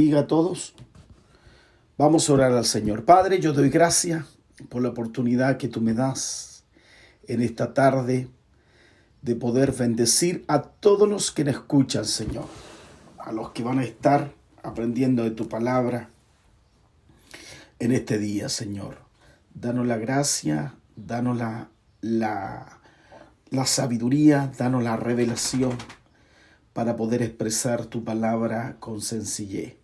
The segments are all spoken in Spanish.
Diga a todos, vamos a orar al Señor. Padre, yo doy gracias por la oportunidad que tú me das en esta tarde de poder bendecir a todos los que me escuchan, Señor, a los que van a estar aprendiendo de tu palabra en este día, Señor. Danos la gracia, danos la sabiduría, danos la revelación para poder expresar tu palabra con sencillez.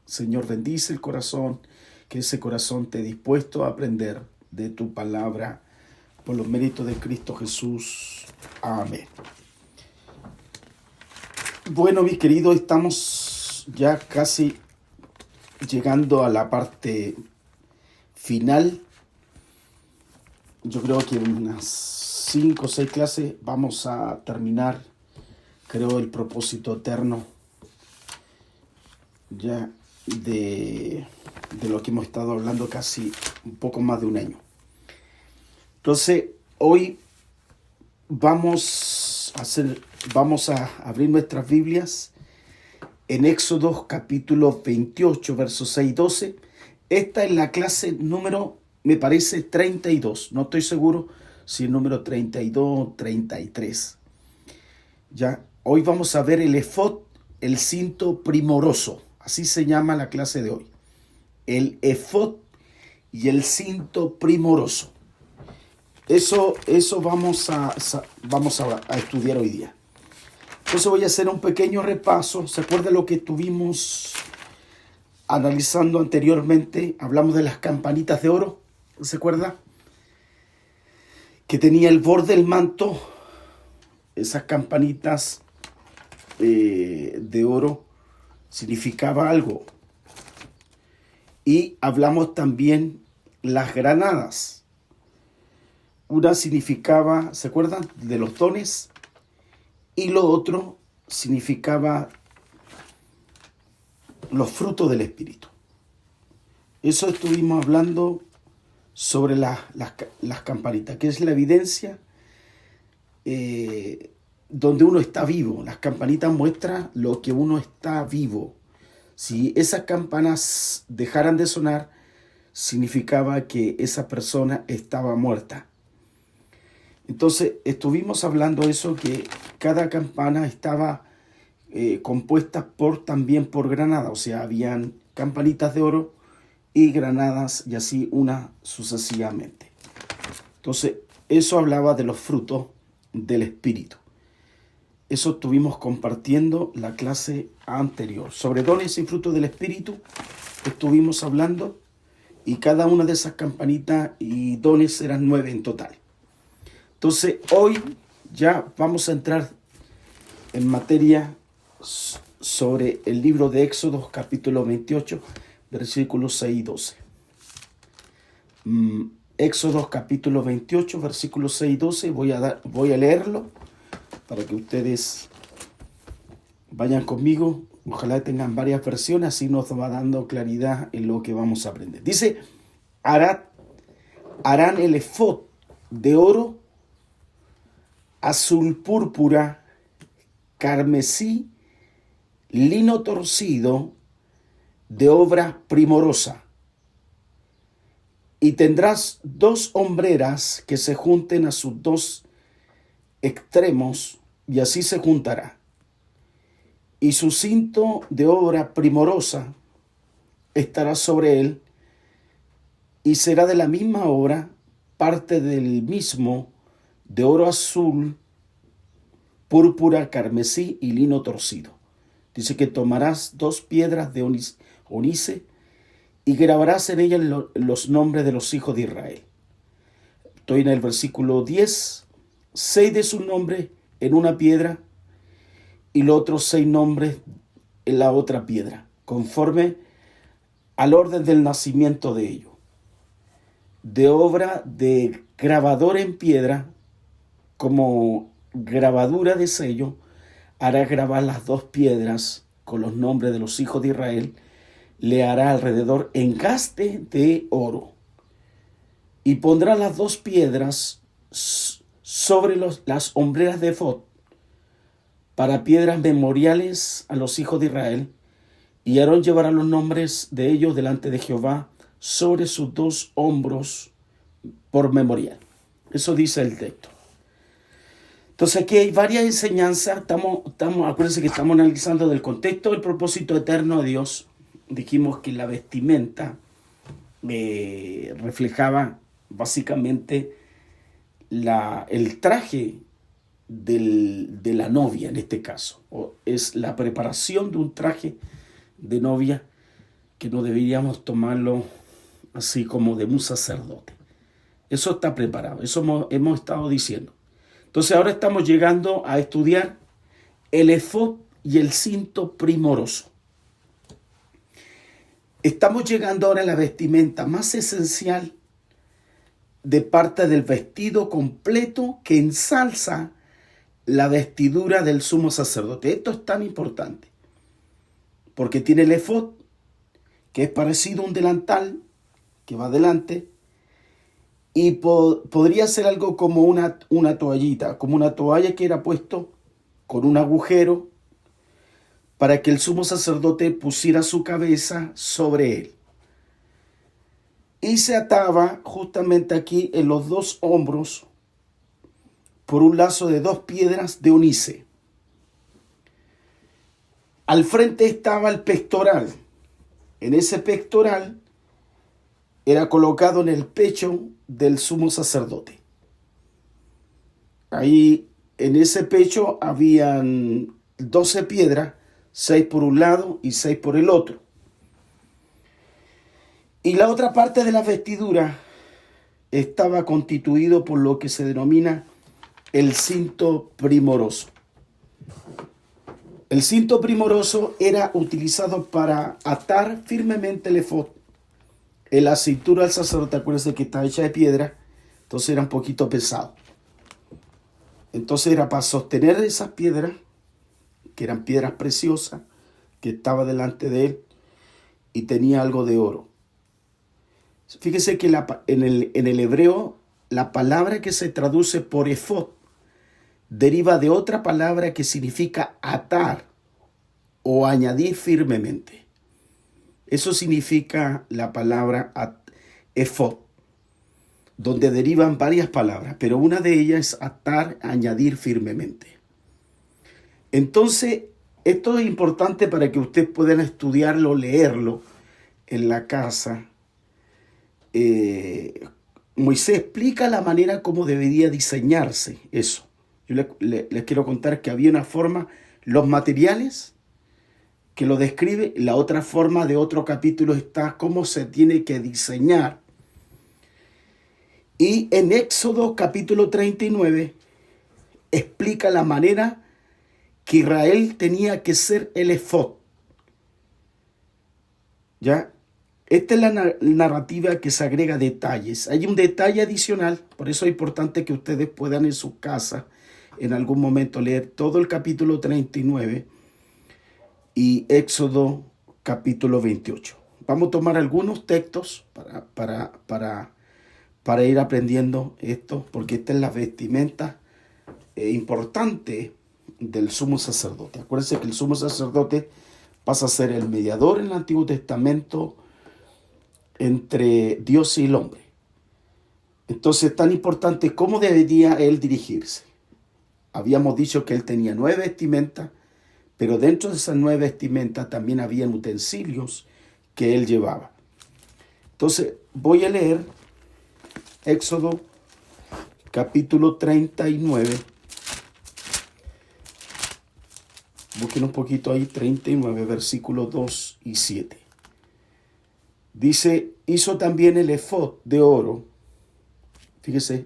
Señor, bendice el corazón, que ese corazón esté dispuesto a aprender de tu palabra por los méritos de Cristo Jesús. Amén. Bueno, mis queridos, estamos ya casi llegando a la parte final. Yo creo que en unas 5 o 6 clases vamos a terminar, creo, el propósito eterno ya de lo que hemos estado hablando casi un poco más de un año. Entonces, hoy vamos a abrir nuestras Biblias en Éxodo capítulo 28, versos 6 y 12. Esta es la clase número, me parece, 32. No estoy seguro si el número 32 o 33. Ya, hoy vamos a ver el efod, el cinto primoroso. Así se llama la clase de hoy. El efod y el cinto primoroso. Eso vamos a estudiar hoy día. Entonces voy a hacer un pequeño repaso. ¿Se acuerda lo que estuvimos analizando anteriormente? Hablamos de las campanitas de oro. ¿Se acuerda? Que tenía el borde del manto. Esas campanitas de oro significaba algo. Y hablamos también las granadas. Una significaba, ¿se acuerdan? De los dones. Y lo otro significaba los frutos del Espíritu. Eso estuvimos hablando sobre las campanitas, que es la evidencia donde uno está vivo. Las campanitas muestran lo que uno está vivo. Si esas campanas dejaran de sonar, significaba que esa persona estaba muerta. Entonces, estuvimos hablando eso, que cada campana estaba compuesta también por granadas. O sea, habían campanitas de oro y granadas, y así una sucesivamente. Entonces, eso hablaba de los frutos del Espíritu. Eso estuvimos compartiendo la clase anterior. Sobre dones y frutos del Espíritu estuvimos hablando, y cada una de esas campanitas y dones eran 9 en total. Entonces, hoy ya vamos a entrar en materia sobre el libro de Éxodo, capítulo 28, versículos 6 y 12. Éxodo, capítulo 28, versículos 6 y 12. Voy a leerlo para que ustedes vayan conmigo. Ojalá tengan varias versiones, así nos va dando claridad en lo que vamos a aprender. Dice, harán el efod de oro, azul púrpura, carmesí, lino torcido, de obra primorosa. Y tendrás 2 hombreras que se junten a sus 2 extremos, y así se juntará. Y su cinto de obra primorosa estará sobre él, y será de la misma obra, parte del mismo, de oro azul, púrpura, carmesí y lino torcido. Dice que tomarás 2 piedras de onice y grabarás en ellas los nombres de los hijos de Israel. Estoy en el versículo 10. 6 de sus nombres en una piedra y los otros 6 nombres en la otra piedra, conforme al orden del nacimiento de ellos. De obra de grabador en piedra, como grabadura de sello, hará grabar las 2 piedras con los nombres de los hijos de Israel. Le hará alrededor encaste de oro, y pondrá las 2 piedras sobre las hombreras de efod para piedras memoriales a los hijos de Israel, Y Aarón llevará los nombres de ellos delante de Jehová sobre sus dos hombros por memorial. Eso dice el texto. Entonces aquí hay varias enseñanzas. Acuérdense que estamos analizando del contexto del propósito eterno de Dios. Dijimos que la vestimenta reflejaba básicamente el traje de la novia en este caso. Es la preparación de un traje de novia que no deberíamos tomarlo así como de un sacerdote. Eso está preparado, eso hemos estado diciendo. Entonces ahora estamos llegando a estudiar el efod y el cinto primoroso. Estamos llegando ahora a la vestimenta más esencial de parte del vestido completo que ensalza la vestidura del sumo sacerdote. Esto es tan importante porque tiene el efod, que es parecido a un delantal que va adelante, y podría ser algo como una toallita, como una toalla que era puesto con un agujero para que el sumo sacerdote pusiera su cabeza sobre él. Y se ataba justamente aquí en los dos hombros por un lazo de 2 piedras de ónice. Al frente estaba el pectoral. En ese pectoral era colocado en el pecho del sumo sacerdote. Ahí en ese pecho habían 12 piedras, 6 por un lado y 6 por el otro. Y la otra parte de la vestidura estaba constituido por lo que se denomina el cinto primoroso. El cinto primoroso era utilizado para atar firmemente el efod. En la cintura del sacerdote, acuérdense que está hecha de piedra, entonces era un poquito pesado. Entonces era para sostener esas piedras, que eran piedras preciosas, que estaba delante de él, y tenía algo de oro. Fíjese que en el hebreo, la palabra que se traduce por efod deriva de otra palabra que significa atar o añadir firmemente. Eso significa la palabra efod, donde derivan varias palabras, pero una de ellas es atar, añadir firmemente. Entonces, esto es importante para que ustedes puedan estudiarlo, leerlo en la casa. Moisés explica la manera como debería diseñarse eso. Yo les quiero contar que había una forma, los materiales que lo describe. La otra forma de otro capítulo está cómo se tiene que diseñar. Y en Éxodo capítulo 39 explica la manera que Israel tenía que ser el efod. ¿Ya? Esta es la narrativa que se agrega detalles. Hay un detalle adicional, por eso es importante que ustedes puedan en su casa en algún momento leer todo el capítulo 39 y Éxodo capítulo 28. Vamos a tomar algunos textos para ir aprendiendo esto, porque esta es la vestimenta importante del sumo sacerdote. Acuérdense que el sumo sacerdote pasa a ser el mediador en el Antiguo Testamento entre Dios y el hombre. Entonces, tan importante cómo debería él dirigirse. Habíamos dicho que él tenía 9 vestimentas, pero dentro de esas 9 vestimentas también habían utensilios que él llevaba. Entonces, voy a leer Éxodo capítulo 39. Busquen un poquito ahí, 39, versículos 2 y 7. Dice, hizo también el efod de oro, fíjese,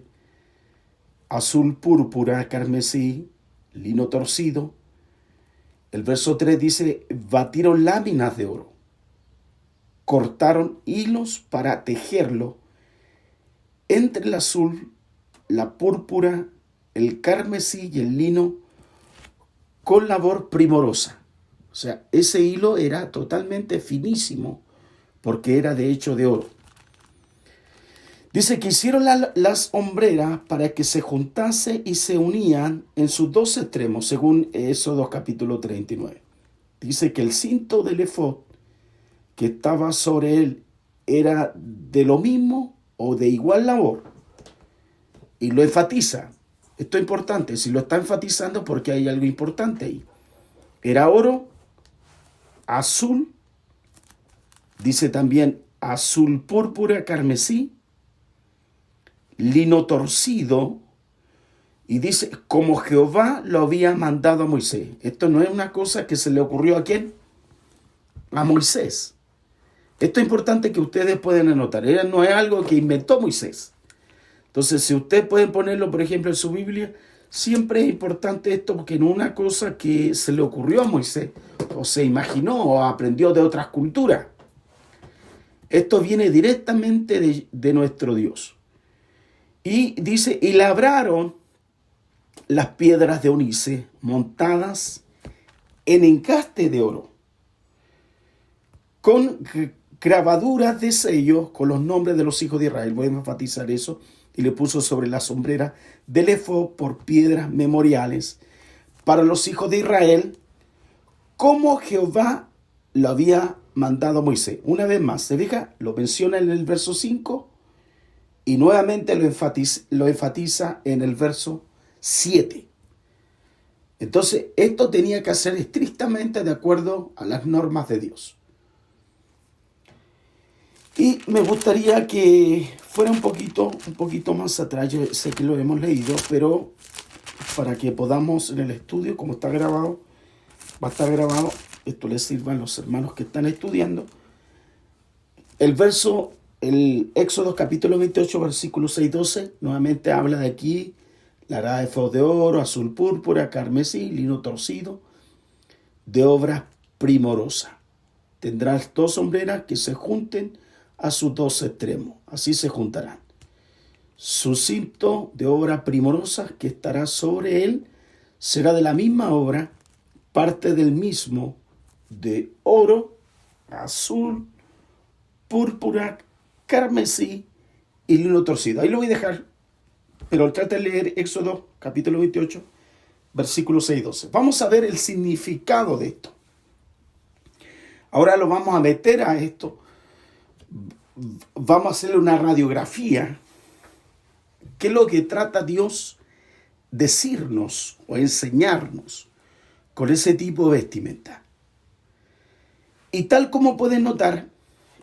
azul púrpura, carmesí, lino torcido. El verso 3 dice, batieron láminas de oro, cortaron hilos para tejerlo entre el azul, la púrpura, el carmesí y el lino con labor primorosa. O sea, ese hilo era totalmente finísimo porque era de hecho de oro. Dice que hicieron las hombreras para que se juntase y se unían en sus 2 extremos, según Éxodo capítulo 39. Dice que el cinto del efod que estaba sobre él era de lo mismo o de igual labor. Y lo enfatiza. Esto es importante. Si lo está enfatizando porque hay algo importante ahí. Era oro, azul, dice también azul púrpura, carmesí, lino torcido, y dice, como Jehová lo había mandado a Moisés. Esto no es una cosa que se le ocurrió a quién, a Moisés. Esto es importante que ustedes pueden anotar. No es algo que inventó Moisés. Entonces, si ustedes pueden ponerlo, por ejemplo, en su Biblia, siempre es importante esto porque no es una cosa que se le ocurrió a Moisés, o se imaginó, o aprendió de otras culturas. Esto viene directamente de nuestro Dios. Y dice, y labraron las piedras de ónice montadas en encaste de oro, con grabaduras de sellos con los nombres de los hijos de Israel. Voy a enfatizar eso. Y le puso sobre la sombrera del efod por piedras memoriales para los hijos de Israel, como Jehová lo había mandado a Moisés. Una vez más, se fija, lo menciona en el verso 5 y nuevamente lo enfatiza en el verso 7. Entonces, esto tenía que ser estrictamente de acuerdo a las normas de Dios. Y me gustaría que fuera un poquito más atrás. Yo sé que lo hemos leído, pero para que podamos en el estudio, como está grabado, va a estar grabado, esto les sirva a los hermanos que están estudiando. El Éxodo capítulo 28, versículo 6-12, nuevamente habla de aquí, la hará efod de oro, azul púrpura, carmesí, lino torcido, de obra primorosa. Tendrás 2 sombreras que se junten a sus 2 extremos, así se juntarán. Su cinto de obra primorosa que estará sobre él será de la misma obra, parte del mismo, de oro, azul, púrpura, carmesí y lino torcido. Ahí lo voy a dejar, pero trata de leer Éxodo capítulo 28, versículos 6-12. Vamos a ver el significado de esto. Ahora lo vamos a meter a esto. Vamos a hacerle una radiografía. ¿Qué es lo que trata Dios decirnos o enseñarnos con ese tipo de vestimenta? Y tal como pueden notar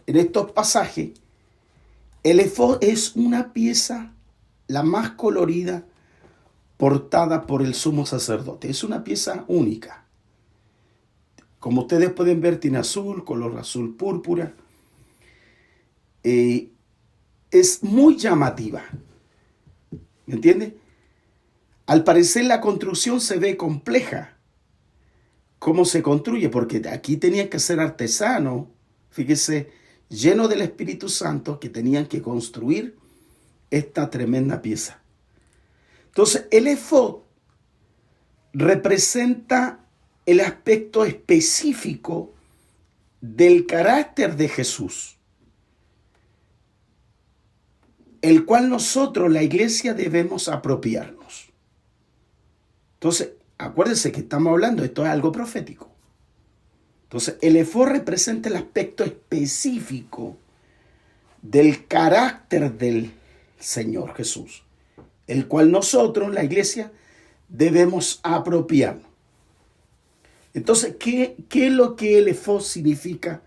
en estos pasajes, el efod es una pieza la más colorida portada por el sumo sacerdote. Es una pieza única. Como ustedes pueden ver, tiene azul, color azul púrpura. Es muy llamativa. ¿Me entiende? Al parecer la construcción se ve compleja. ¿Cómo se construye? Porque aquí tenían que ser artesanos, fíjese, llenos del Espíritu Santo, que tenían que construir esta tremenda pieza. Entonces, el efod representa el aspecto específico del carácter de Jesús, el cual nosotros, la iglesia, debemos apropiarnos. Entonces, acuérdense que estamos hablando, esto es algo profético. Entonces, el efod representa el aspecto específico del carácter del Señor Jesús, el cual nosotros, la iglesia, debemos apropiarnos. Entonces, ¿qué es lo que el efod significa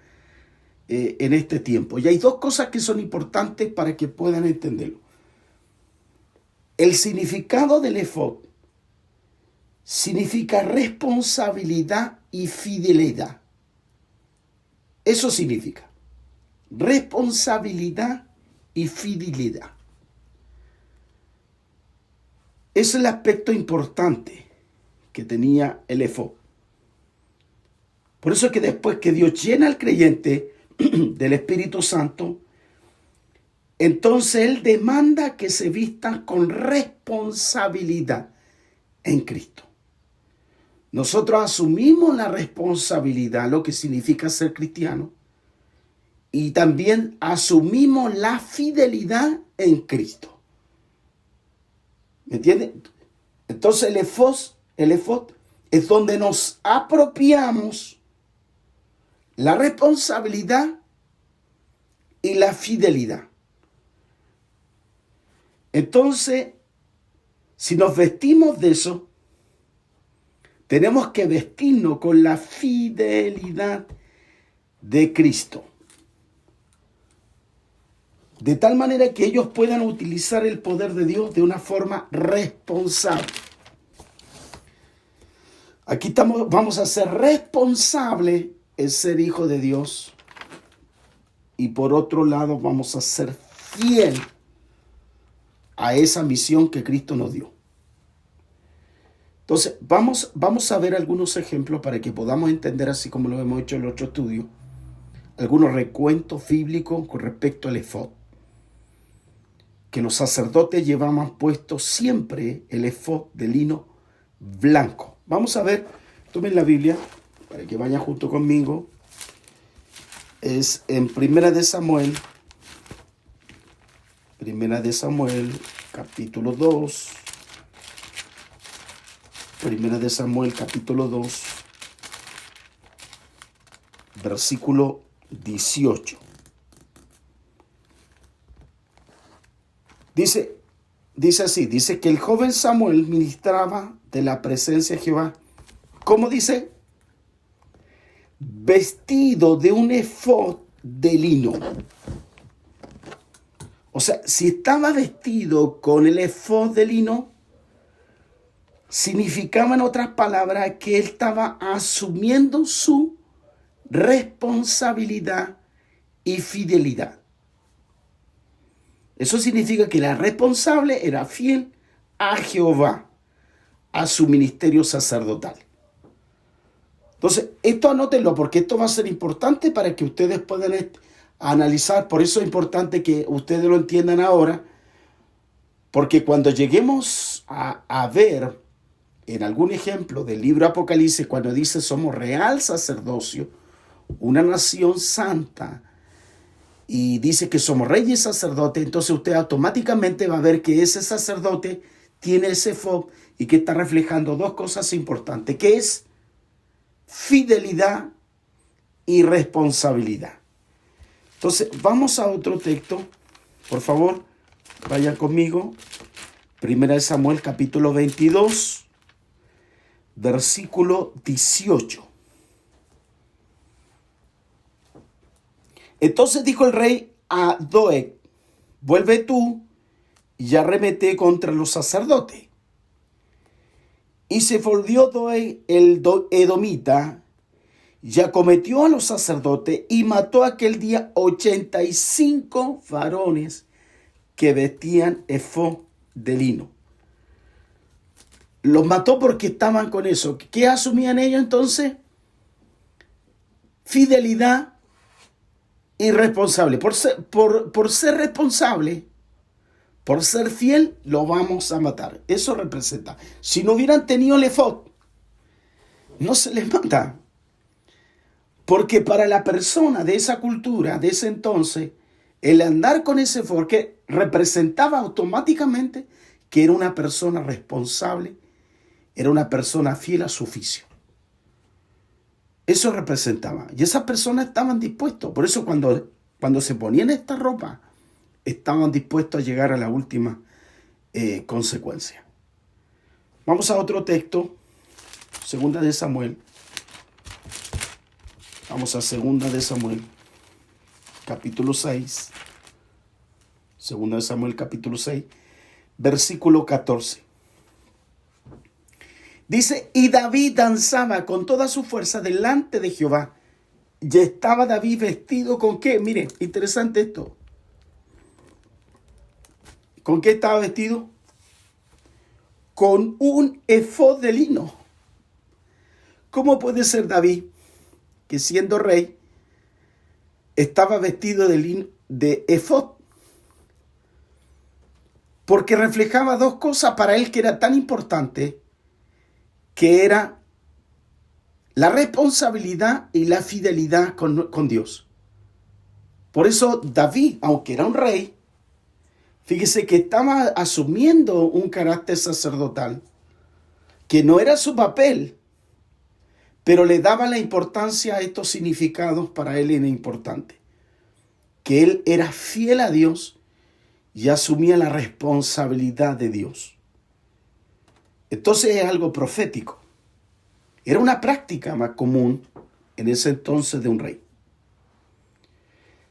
en este tiempo? Y hay 2 cosas que son importantes para que puedan entenderlo. El significado del efod significa responsabilidad y fidelidad. Eso significa responsabilidad y fidelidad. Es el aspecto importante que tenía el efod. Por eso es que después que Dios llena al creyente del Espíritu Santo, entonces Él demanda que se vistan con responsabilidad en Cristo. Nosotros asumimos la responsabilidad, lo que significa ser cristiano, y también asumimos la fidelidad en Cristo. ¿Me entienden? Entonces el efod es donde nos apropiamos la responsabilidad y la fidelidad. Entonces, si nos vestimos de eso, tenemos que vestirnos con la fidelidad de Cristo. De tal manera que ellos puedan utilizar el poder de Dios de una forma responsable. Aquí vamos a ser responsables en ser hijo de Dios. Y por otro lado vamos a ser fiel a esa misión que Cristo nos dio. Entonces, vamos a ver algunos ejemplos para que podamos entender, así como lo hemos hecho en el otro estudio, algunos recuentos bíblicos con respecto al efod. Que los sacerdotes llevaban puesto siempre el efod de lino blanco. Vamos a ver, tomen la Biblia para que vayan junto conmigo. Es en Primera de Samuel, capítulo 2. Primera de Samuel, capítulo 2, versículo 18. Dice así, dice que el joven Samuel ministraba de la presencia de Jehová. ¿Cómo dice? Vestido de un efod de lino. O sea, si estaba vestido con el efod de lino, significaba en otras palabras que él estaba asumiendo su responsabilidad y fidelidad. Eso significa que la responsable era fiel a Jehová, a su ministerio sacerdotal. Entonces, esto anótenlo porque esto va a ser importante para que ustedes puedan analizar. Por eso es importante que ustedes lo entiendan ahora, porque cuando lleguemos a ver en algún ejemplo del libro Apocalipsis, cuando dice somos real sacerdocio, una nación santa, y dice que somos reyes y sacerdotes, entonces usted automáticamente va a ver que ese sacerdote tiene ese efod y que está reflejando dos cosas importantes, que es fidelidad y responsabilidad. Entonces, vamos a otro texto. Por favor, vayan conmigo. Primera de Samuel, capítulo 22, versículo 18. Entonces dijo el rey a Doeg, vuelve tú y arremete contra los sacerdotes. Y se volvió Doeg el edomita, y acometió a los sacerdotes y mató aquel día 85 varones que vestían efod de lino. Los mató porque estaban con eso. ¿Qué asumían ellos entonces? Fidelidad y responsable. Por ser responsable, por ser fiel, lo vamos a matar. Eso representa. Si no hubieran tenido el efod, no se les mata. Porque para la persona de esa cultura, de ese entonces, el andar con ese efod que representaba automáticamente que era una persona responsable, era una persona fiel a su oficio. Eso representaba. Y esas personas estaban dispuestos. Por eso cuando se ponían esta ropa, estaban dispuestos a llegar a la última consecuencia. Vamos a otro texto. Segunda de Samuel. Vamos a Segunda de Samuel, capítulo 6. Segunda de Samuel, capítulo 6, versículo 14. Dice, y David danzaba con toda su fuerza delante de Jehová. Y estaba David vestido con qué. Miren, interesante esto. ¿Con qué estaba vestido? Con un efod de lino. ¿Cómo puede ser David, que siendo rey, estaba vestido de efod? Porque reflejaba dos cosas para él que era tan importante, que era la responsabilidad y la fidelidad con Dios. Por eso David, aunque era un rey, fíjese que estaba asumiendo un carácter sacerdotal, que no era su papel, Pero le daba la importancia a estos significados, para él era importante. Que él era fiel a Dios y asumía la responsabilidad de Dios. Entonces es algo profético. Era una práctica más común en ese entonces de un rey.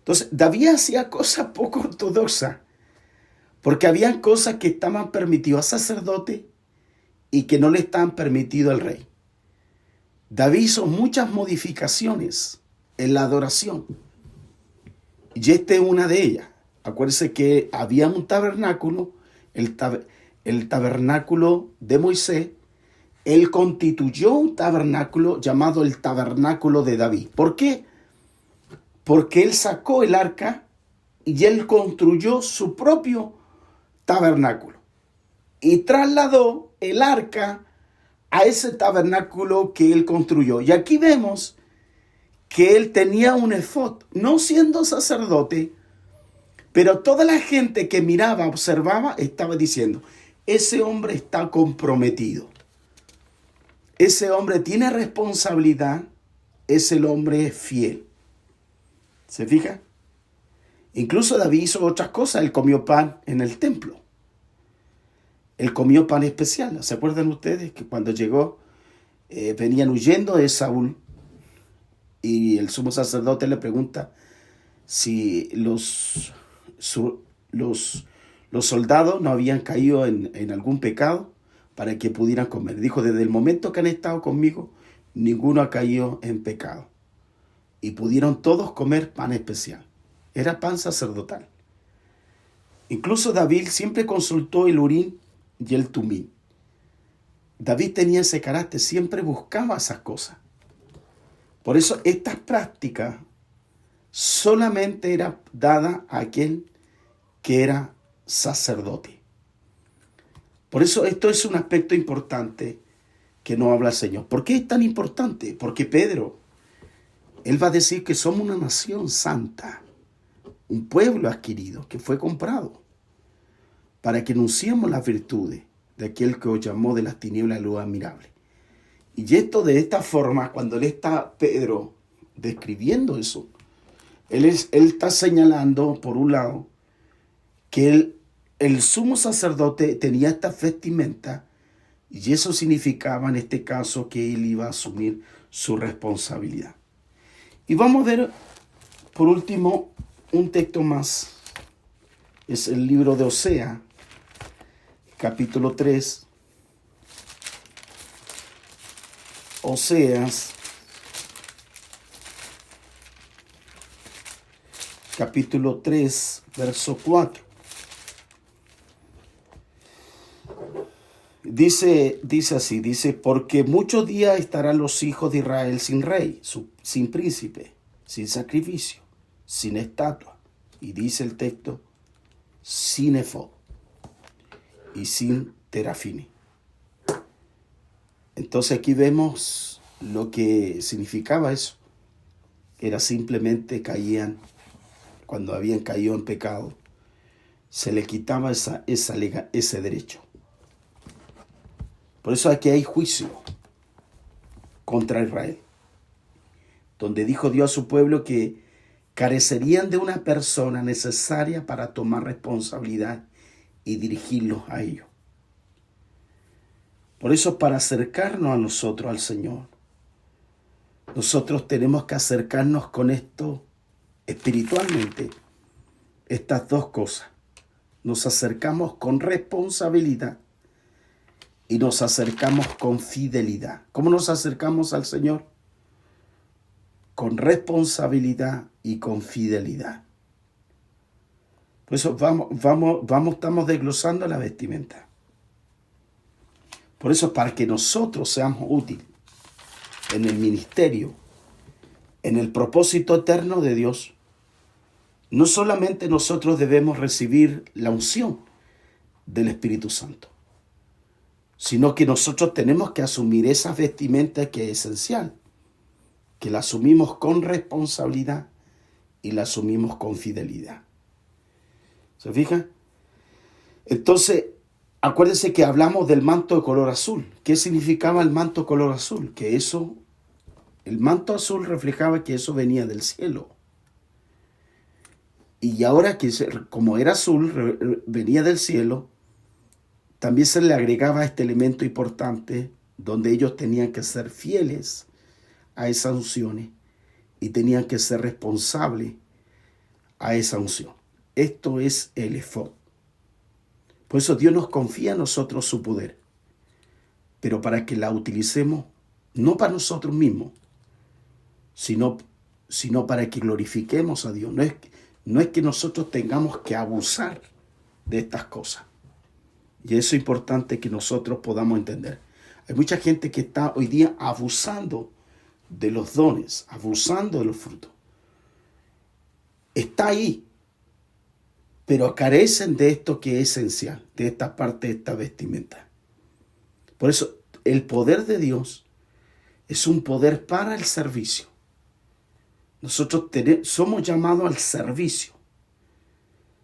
Entonces David hacía cosas poco ortodoxas, porque habían cosas que estaban permitidas al sacerdote y que no le estaban permitidas al rey. David hizo muchas modificaciones en la adoración. Y esta es una de ellas. Acuérdense que había un tabernáculo, el tabernáculo de Moisés. Él constituyó un tabernáculo llamado el tabernáculo de David. ¿Por qué? Porque él sacó el arca y él construyó su propio tabernáculo. Y trasladó el arca a ese tabernáculo que él construyó. Y aquí vemos que él tenía un efod, no siendo sacerdote, pero toda la gente que miraba, observaba, estaba diciendo, ese hombre está comprometido. Ese hombre tiene responsabilidad, ese hombre es fiel. ¿Se fija? Incluso David hizo otras cosas. Él comió pan en el templo. Él comió pan especial. ¿Se acuerdan ustedes que cuando llegó, venían huyendo de Saúl y el sumo sacerdote le pregunta si los soldados no habían caído en algún pecado para que pudieran comer? Dijo, desde el momento que han estado conmigo, ninguno ha caído en pecado. Y pudieron todos comer pan especial. Era pan sacerdotal. Incluso David siempre consultó el Urim y el Tumim. David tenía ese carácter, siempre buscaba esas cosas. Por eso estas prácticas solamente era dada a aquel que era sacerdote. Por eso esto es un aspecto importante que no habla el Señor. ¿Por qué es tan importante? Porque Pedro, él va a decir que somos una nación santa, un pueblo adquirido que fue comprado, para que anunciemos las virtudes de aquel que os llamó de las tinieblas a la luz admirable. Y esto de esta forma, cuando él está, Pedro, describiendo eso, él está señalando, por un lado, que el sumo sacerdote tenía esta vestimenta, y eso significaba en este caso que él iba a asumir su responsabilidad. Y vamos a ver, por último, un texto más. Es el libro de Oseas, capítulo 3. Oseas, capítulo 3, verso 4. Dice así, porque muchos días estarán los hijos de Israel sin rey, sin príncipe, sin sacrificio, sin estatua. Y dice el texto, sin efod y sin terafini. Entonces aquí vemos lo que significaba eso. Era simplemente cuando habían caído en pecado, se le quitaba ese derecho. Por eso aquí hay juicio contra Israel, donde dijo Dios a su pueblo que carecerían de una persona necesaria para tomar responsabilidad y dirigirlos a ellos. Por eso, para acercarnos a nosotros, al Señor, nosotros tenemos que acercarnos con esto espiritualmente, estas dos cosas. Nos acercamos con responsabilidad y nos acercamos con fidelidad. ¿Cómo nos acercamos al Señor? Con responsabilidad y con fidelidad. Por eso estamos desglosando la vestimenta. Por eso, para que nosotros seamos útiles en el ministerio, en el propósito eterno de Dios, no solamente nosotros debemos recibir la unción del Espíritu Santo, sino que nosotros tenemos que asumir esa vestimenta que es esencial, que la asumimos con responsabilidad y la asumimos con fidelidad. ¿Se fijan? Entonces, acuérdense que hablamos del manto de color azul. ¿Qué significaba el manto color azul? Que eso El manto azul reflejaba que eso venía del cielo. Y ahora que como era azul, venía del cielo, también se le agregaba este elemento importante donde ellos tenían que ser fieles a esas unciones y tenían que ser responsables a esa unción. Esto es el efod. Por eso Dios nos confía a nosotros su poder, pero para que la utilicemos no para nosotros mismos, sino para que glorifiquemos a Dios. No es que nosotros tengamos que abusar de estas cosas. Y eso es importante que nosotros podamos entender. Hay mucha gente que está hoy día abusando de los dones, abusando de los frutos. Está ahí, pero carecen de esto que es esencial, de esta parte de esta vestimenta. Por eso, el poder de Dios es un poder para el servicio. Nosotros somos llamados al servicio.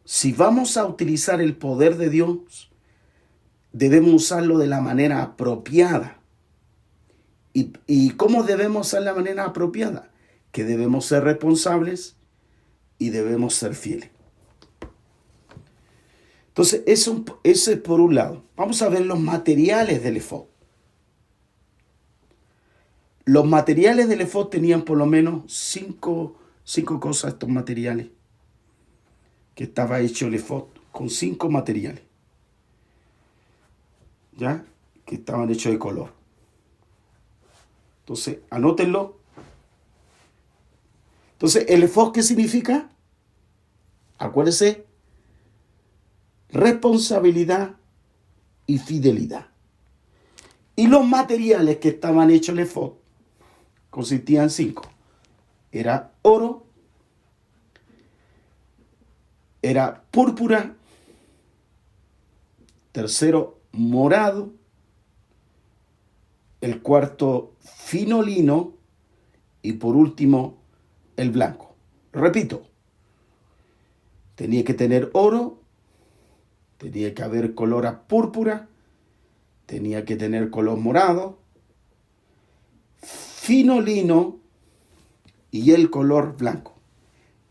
Si vamos a utilizar el poder de Dios, debemos usarlo de la manera apropiada. ¿Y cómo debemos usar la manera apropiada? Que debemos ser responsables y debemos ser fieles. Entonces, eso es por un lado. Vamos a ver los materiales del efod. Los materiales del efod tenían por lo menos cinco cosas, estos materiales, que estaba hecho el efod, con 5 materiales, ¿ya? Que estaban hechos de color. Entonces, anótenlo. Entonces, ¿el efod qué significa? Acuérdense, responsabilidad y fidelidad. Y los materiales que estaban hechos el efod consistían en 5. Era oro, era púrpura, tercero morado, el cuarto fino lino y por último el blanco. Repito, tenía que tener oro, tenía que haber color a púrpura, tenía que tener color morado, fino lino y el color blanco.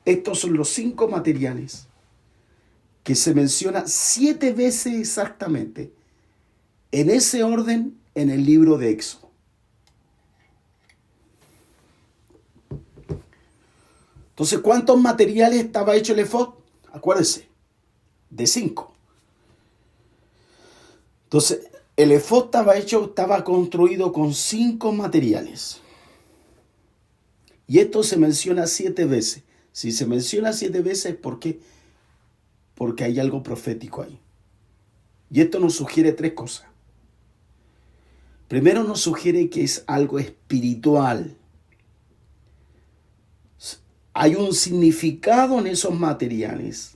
Estos son los 5 materiales que se menciona 7 veces exactamente en ese orden en el libro de Éxodo. Entonces, ¿cuántos materiales estaba hecho el efod? Acuérdense, de 5. Entonces, el efod estaba construido con 5 materiales. Y esto se menciona 7 veces. Si se menciona 7 veces, ¿por qué? Porque hay algo profético ahí. Y esto nos sugiere 3 cosas. Primero nos sugiere que es algo espiritual. Hay un significado en esos materiales.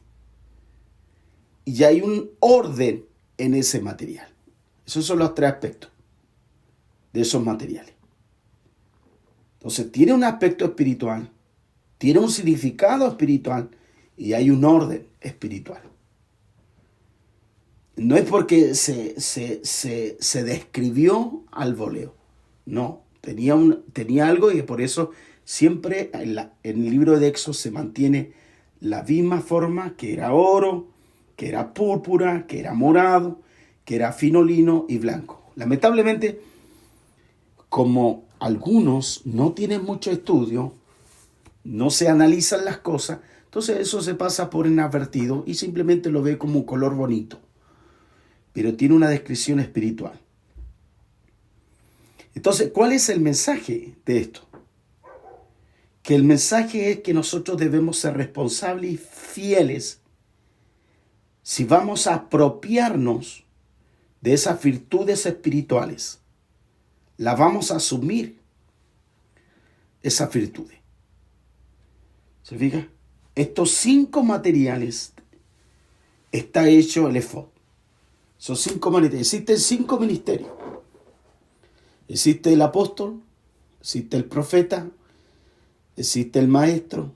Y hay un orden en ese material. Esos son los 3 aspectos de esos materiales. Entonces tiene un aspecto espiritual, tiene un significado espiritual y hay un orden espiritual. No es porque se describió al voleo. No, tenía algo y por eso siempre en el libro de Éxodo se mantiene la misma forma, que era oro, que era púrpura, que era morado, que era fino lino y blanco. Lamentablemente, como algunos no tienen mucho estudio, no se analizan las cosas, entonces eso se pasa por inadvertido y simplemente lo ve como un color bonito. Pero tiene una descripción espiritual. Entonces, ¿cuál es el mensaje de esto? Que el mensaje es que nosotros debemos ser responsables y fieles si vamos a apropiarnos de esas virtudes espirituales. La vamos a asumir, esas virtudes. ¿Se fija? Estos 5 materiales está hecho el efod. Son 5 materiales. Existen 5 ministerios. Existe el apóstol, existe el profeta, existe el maestro,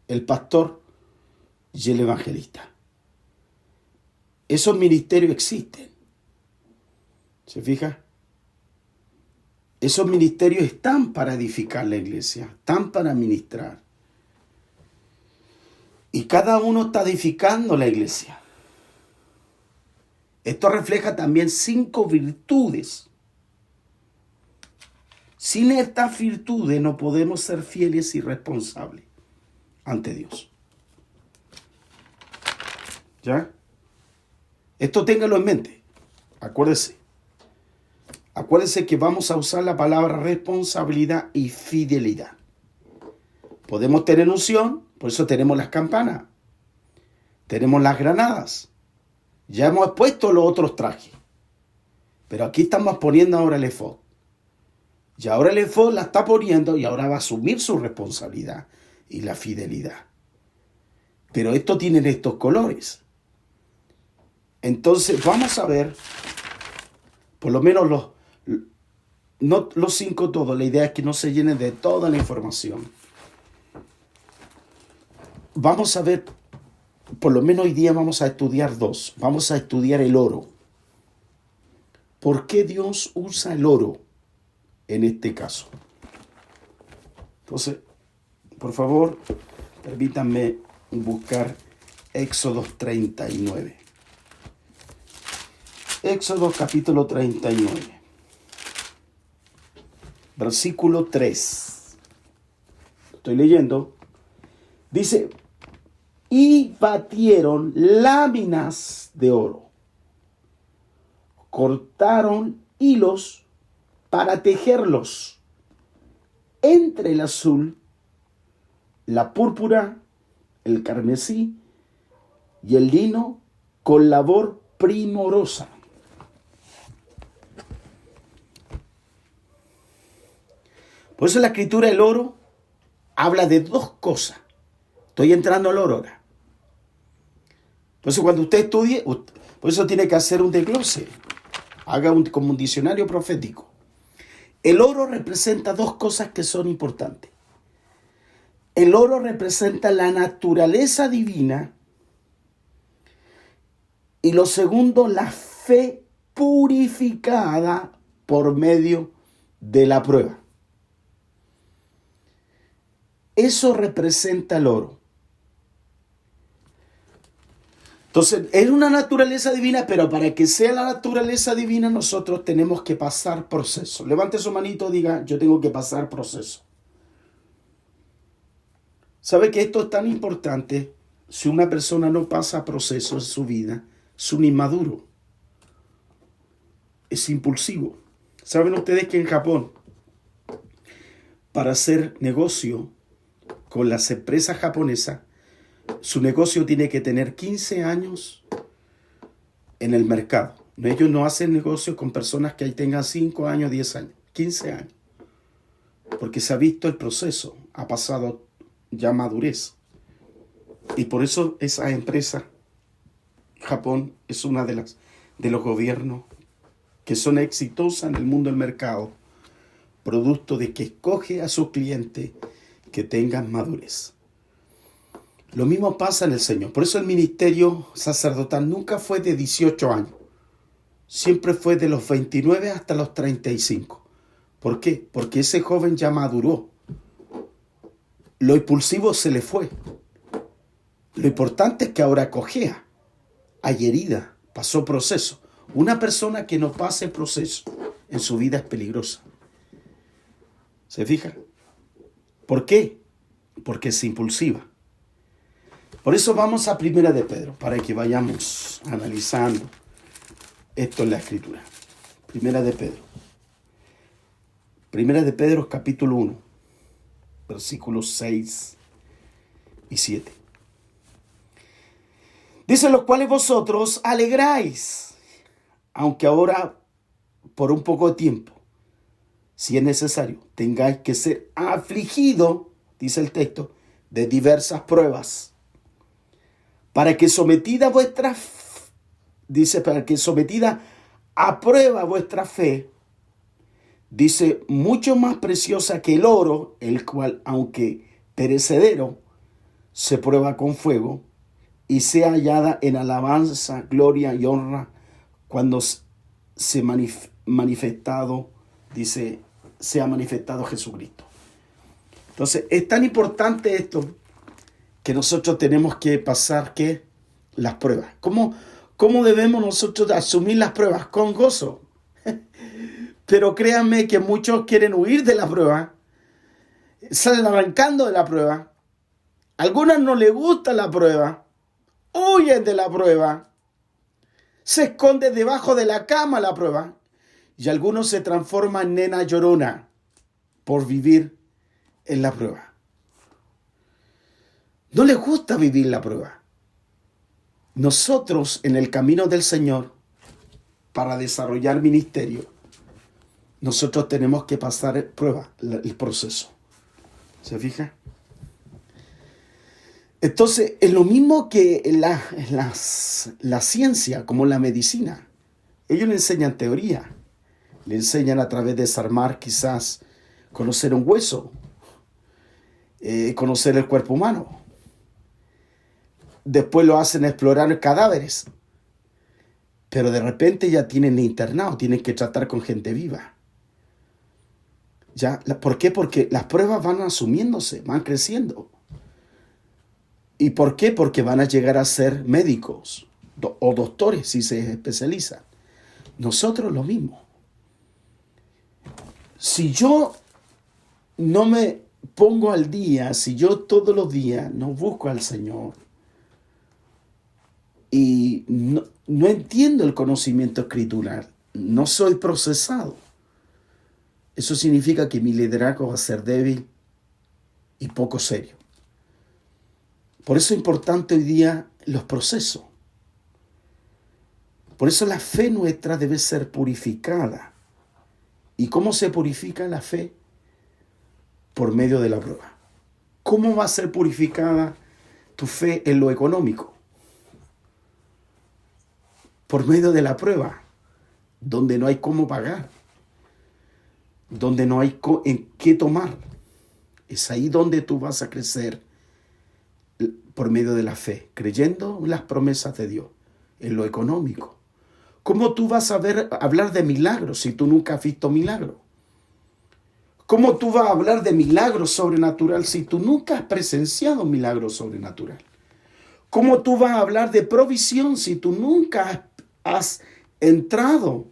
el pastor y el evangelista. Esos ministerios existen. ¿Se fija? Esos ministerios están para edificar la iglesia, están para ministrar. Y cada uno está edificando la iglesia. Esto refleja también 5 virtudes. Sin estas virtudes no podemos ser fieles y responsables ante Dios. ¿Ya? Esto téngalo en mente. Acuérdese. Acuérdense que vamos a usar la palabra responsabilidad y fidelidad. Podemos tener unción, por eso tenemos las campanas. Tenemos las granadas. Ya hemos puesto los otros trajes. Pero aquí estamos poniendo ahora el efod. Y ahora el efod la está poniendo y ahora va a asumir su responsabilidad y la fidelidad. Pero esto tiene estos colores. Entonces vamos a ver, por lo menos no los 5 todos. La idea es que no se llene de toda la información. Vamos a ver, por lo menos hoy día vamos a estudiar 2. Vamos a estudiar el oro. ¿Por qué Dios usa el oro en este caso? Entonces, por favor, permítanme buscar Éxodo 39. Éxodo capítulo 39. Versículo 3. Estoy leyendo. Dice, y batieron láminas de oro. Cortaron hilos para tejerlos entre el azul, la púrpura, el carmesí y el lino con labor primorosa. Por eso la escritura del oro habla de 2 cosas. Estoy entrando al oro ahora. Por eso cuando usted estudie, por eso tiene que hacer un desglose. Haga como un diccionario profético. El oro representa 2 cosas que son importantes. El oro representa la naturaleza divina. Y lo segundo, la fe purificada por medio de la prueba. Eso representa el oro. Entonces, es una naturaleza divina, pero para que sea la naturaleza divina, nosotros tenemos que pasar proceso. Levante su manito y diga, yo tengo que pasar proceso. ¿Sabe que esto es tan importante? Si una persona no pasa proceso en su vida, es un inmaduro. Es impulsivo. ¿Saben ustedes que en Japón, para hacer negocio con las empresas japonesas, su negocio tiene que tener 15 años en el mercado? Ellos no hacen negocio con personas que ahí tengan 5 años, 10 años, 15 años. Porque se ha visto el proceso, ha pasado ya madurez. Y por eso esa empresa, Japón, es una de los gobiernos que son exitosas en el mundo del mercado, producto de que escoge a sus clientes que tengan madurez. Lo mismo pasa en el Señor. Por eso el ministerio sacerdotal nunca fue de 18 años. Siempre fue de los 29 hasta los 35. ¿Por qué? Porque ese joven ya maduró. Lo impulsivo se le fue. Lo importante es que ahora cojea. Hay herida, pasó proceso. Una persona que no pase proceso en su vida es peligrosa. ¿Se fija? ¿Por qué? Porque es impulsiva. Por eso vamos a Primera de Pedro, para que vayamos analizando esto en la Escritura. Primera de Pedro. Primera de Pedro, capítulo 1, versículos 6 y 7. Dice, los cuales vosotros alegráis, aunque ahora por un poco de tiempo, si es necesario, tengáis que ser afligidos, dice el texto, de diversas pruebas, para que sometida a prueba vuestra fe, dice, mucho más preciosa que el oro, el cual, aunque perecedero, se prueba con fuego, y sea hallada en alabanza, gloria y honra, cuando se manifestado, dice, se ha manifestado Jesucristo. Entonces, es tan importante esto que nosotros tenemos que pasar las pruebas. ¿Cómo debemos nosotros asumir las pruebas? Con gozo. Pero créanme que muchos quieren huir de la prueba, salen arrancando de la prueba. A algunas no les gusta la prueba, huyen de la prueba, se esconden debajo de la cama la prueba, y algunos se transforman en nena llorona por vivir en la prueba. No les gusta vivir la prueba. Nosotros en el camino del Señor, para desarrollar ministerio, nosotros tenemos que pasar prueba, el proceso. ¿Se fija? Entonces, es lo mismo que la ciencia, como la medicina. Ellos le enseñan teoría. Le enseñan a través de desarmar, quizás, conocer un hueso, conocer el cuerpo humano. Después lo hacen explorar cadáveres. Pero de repente ya tienen internado, tienen que tratar con gente viva. ¿Ya? ¿Por qué? Porque las pruebas van asumiéndose, van creciendo. ¿Y por qué? Porque van a llegar a ser médicos o doctores si se especializan. Nosotros lo mismo. Si yo no me pongo al día, si yo todos los días no busco al Señor y no entiendo el conocimiento escritural, no soy procesado, eso significa que mi liderazgo va a ser débil y poco serio. Por eso es importante hoy día los procesos. Por eso la fe nuestra debe ser purificada. ¿Y cómo se purifica la fe? Por medio de la prueba. ¿Cómo va a ser purificada tu fe en lo económico? Por medio de la prueba, donde no hay cómo pagar, donde no hay en qué tomar. Es ahí donde tú vas a crecer por medio de la fe, creyendo en las promesas de Dios, en lo económico. ¿Cómo tú vas a hablar de milagros si tú nunca has visto milagros? ¿Cómo tú vas a hablar de milagros sobrenatural si tú nunca has presenciado milagros sobrenatural? ¿Cómo tú vas a hablar de provisión si tú nunca has entrado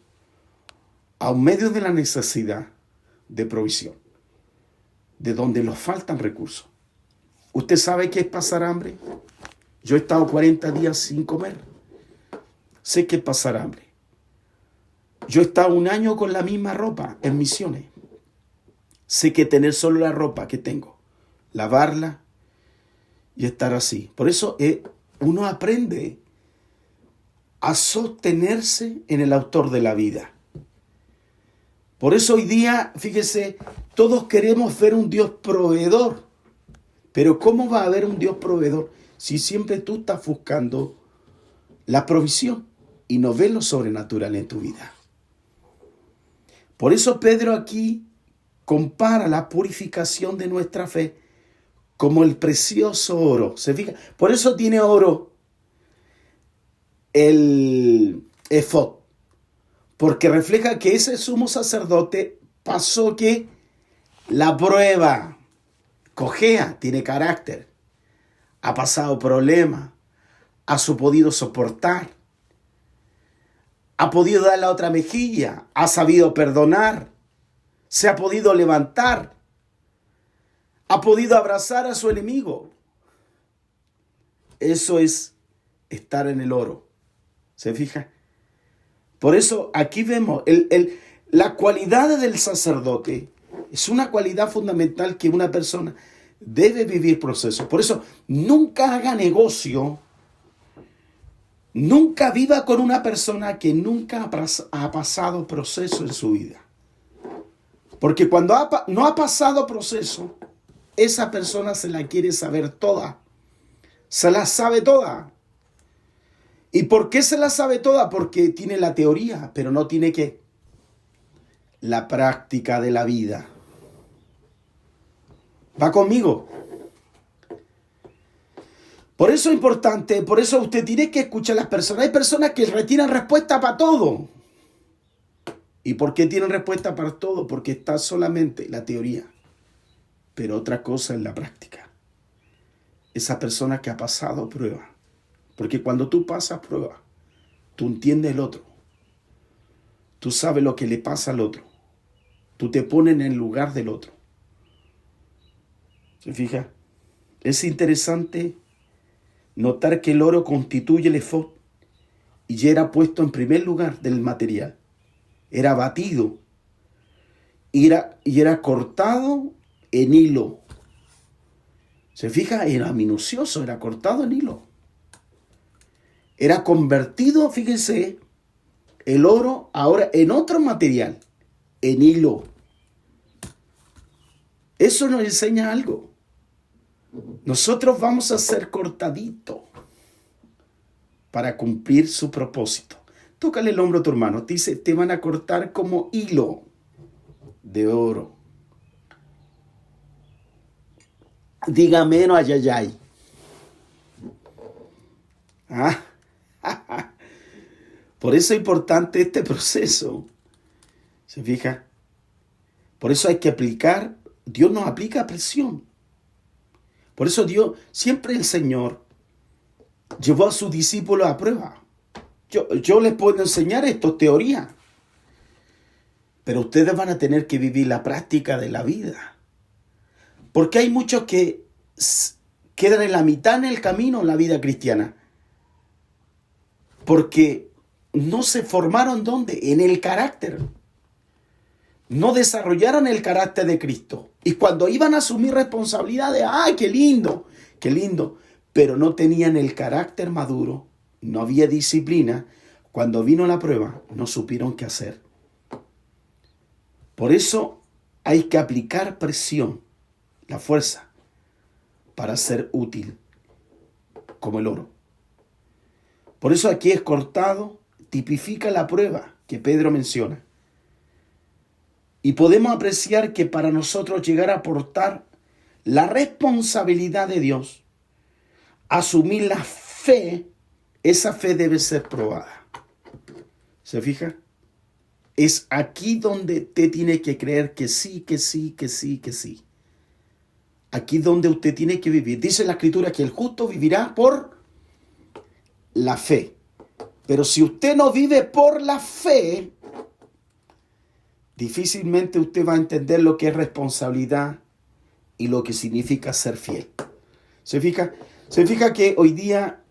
a un medio de la necesidad de provisión, de donde nos faltan recursos? ¿Usted sabe qué es pasar hambre? Yo he estado 40 días sin comer. Sé qué es pasar hambre. Yo he estado 1 año con la misma ropa en misiones. Sé que tener solo la ropa que tengo, lavarla y estar así. Por eso uno aprende a sostenerse en el autor de la vida. Por eso hoy día, fíjese, todos queremos ver un Dios proveedor. Pero ¿cómo va a haber un Dios proveedor si siempre tú estás buscando la provisión y no ves lo sobrenatural en tu vida? Por eso Pedro aquí compara la purificación de nuestra fe como el precioso oro. ¿Se fija? Por eso tiene oro el efod, porque refleja que ese sumo sacerdote pasó que la prueba. Cojea, tiene carácter, ha pasado problemas, ha podido soportar, ha podido dar la otra mejilla, ha sabido perdonar, se ha podido levantar, ha podido abrazar a su enemigo. Eso es estar en el oro. ¿Se fija? Por eso aquí vemos la cualidad del sacerdote. Es una cualidad fundamental que una persona debe vivir procesos. Por eso, nunca haga negocio, nunca viva con una persona que nunca ha pasado proceso en su vida. Porque cuando no ha pasado proceso, esa persona se la quiere saber toda. Se la sabe toda. ¿Y por qué se la sabe toda? Porque tiene la teoría, pero no tiene ¿qué? La práctica de la vida. ¿Va conmigo? Por eso es importante, por eso usted tiene que escuchar a las personas. Hay personas que retiran respuesta para todo. ¿Y por qué tienen respuesta para todo? Porque está solamente la teoría, pero otra cosa es la práctica. Esa persona que ha pasado prueba. Porque cuando tú pasas prueba, tú entiendes el otro. Tú sabes lo que le pasa al otro. Tú te pones en el lugar del otro. ¿Se fija? Es interesante notar que el oro constituye el efod y ya era puesto en primer lugar del material. Era batido y era cortado en hilo. ¿Se fija? Era minucioso, era cortado en hilo. Era convertido, fíjense, el oro ahora en otro material, en hilo. Eso nos enseña algo. Nosotros vamos a ser cortaditos para cumplir su propósito. Tócale el hombro a tu hermano. Dice, te van a cortar como hilo de oro. Diga menos ayayay. ¿Ah? Por eso es importante este proceso. ¿Se fija? Por eso hay que aplicar. Dios nos aplica presión. Por eso Dios, siempre el Señor llevó a sus discípulos a prueba. Yo les puedo enseñar esto, teoría. Pero ustedes van a tener que vivir la práctica de la vida. Porque hay muchos que quedan en la mitad en el camino en la vida cristiana. Porque no se formaron ¿dónde? En el carácter. No desarrollaron el carácter de Cristo. Y cuando iban a asumir responsabilidades, ¡ay, qué lindo! ¡Qué lindo! Pero no tenían el carácter maduro, no había disciplina. Cuando vino la prueba, no supieron qué hacer. Por eso hay que aplicar presión, la fuerza, para ser útil, como el oro. Por eso aquí es cortado, tipifica la prueba que Pedro menciona. Y podemos apreciar que para nosotros llegar a aportar la responsabilidad de Dios, asumir la fe, esa fe debe ser probada. ¿Se fija? Es aquí donde usted tiene que creer que sí, que sí, que sí, que sí. Aquí donde usted tiene que vivir. Dice la Escritura que el justo vivirá por la fe. Pero si usted no vive por la fe, difícilmente usted va a entender lo que es responsabilidad y lo que significa ser fiel. ¿Se fija? Se fija que hoy día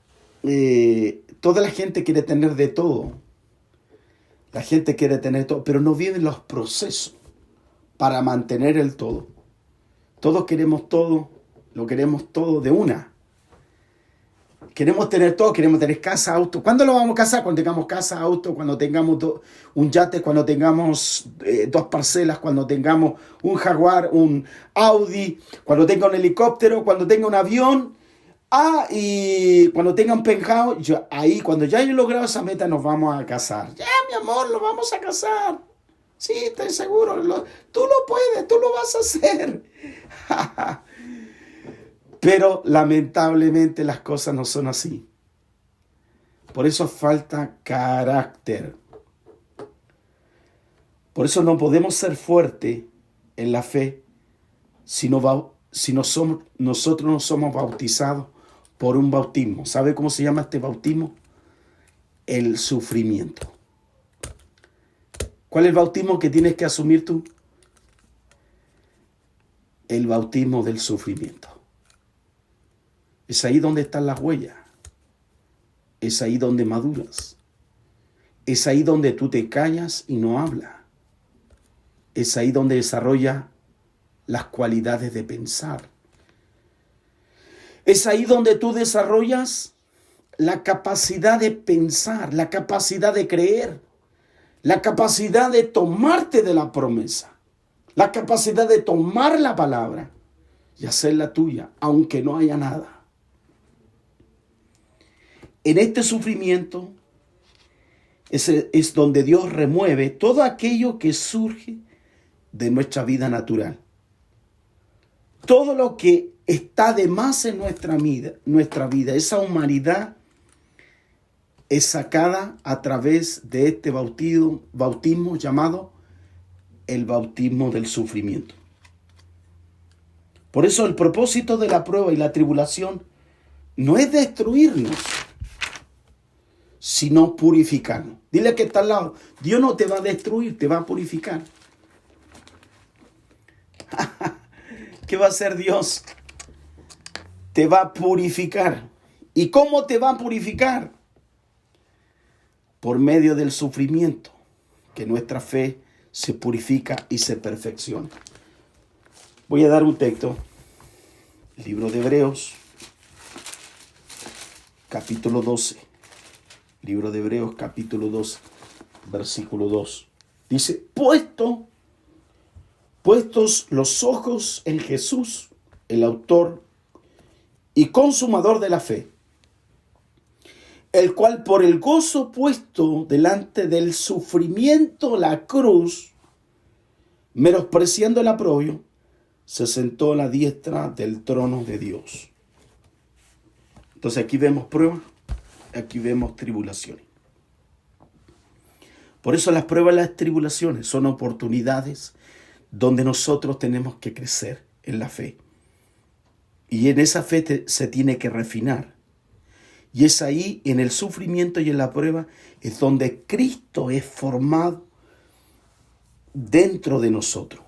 toda la gente quiere tener de todo. La gente quiere tener todo, pero no viven los procesos para mantener el todo. Todos queremos todo, lo queremos todo de una. Queremos tener todo, queremos tener casa, auto. ¿Cuándo lo vamos a casar? Cuando tengamos casa, auto, cuando tengamos un yate, cuando tengamos 2 parcelas, cuando tengamos un Jaguar, un Audi, cuando tenga un helicóptero, cuando tenga un avión. Y cuando tenga un penthouse, ahí, cuando ya haya logrado esa meta, nos vamos a casar. Ya, mi amor, lo vamos a casar. Sí, estoy seguro. Tú lo puedes, tú lo vas a hacer. Pero lamentablemente las cosas no son así. Por eso falta carácter. Por eso no podemos ser fuertes en la fe si nosotros no somos bautizados por un bautismo. ¿Sabe cómo se llama este bautismo? El sufrimiento. ¿Cuál es el bautismo que tienes que asumir tú? El bautismo del sufrimiento. Es ahí donde están las huellas. Es ahí donde maduras. Es ahí donde tú te callas y no hablas. Es ahí donde desarrollas las cualidades de pensar. Es ahí donde tú desarrollas la capacidad de pensar, la capacidad de creer, la capacidad de tomarte de la promesa, la capacidad de tomar la palabra y hacerla tuya, aunque no haya nada. En este sufrimiento es donde Dios remueve todo aquello que surge de nuestra vida natural. Todo lo que está de más en nuestra vida, esa humanidad es sacada a través de este bautismo llamado el bautismo del sufrimiento. Por eso el propósito de la prueba y la tribulación no es destruirnos, sino purificarnos. Dile que está al lado, Dios no te va a destruir, te va a purificar. ¿Qué va a hacer Dios? Te va a purificar. ¿Y cómo te va a purificar? Por medio del sufrimiento, que nuestra fe se purifica y se perfecciona. Voy a dar un texto, libro de Hebreos, capítulo 12. Libro de Hebreos, capítulo 12, versículo 2. Dice, puestos los ojos en Jesús, el autor y consumador de la fe, el cual por el gozo puesto delante del sufrimiento, la cruz, menospreciando el oprobio, se sentó a la diestra del trono de Dios. Entonces aquí vemos pruebas, aquí vemos tribulaciones. Por eso las pruebas y las tribulaciones son oportunidades donde nosotros tenemos que crecer en la fe. Y en esa fe se tiene que refinar. Y es ahí, en el sufrimiento y en la prueba, es donde Cristo es formado dentro de nosotros.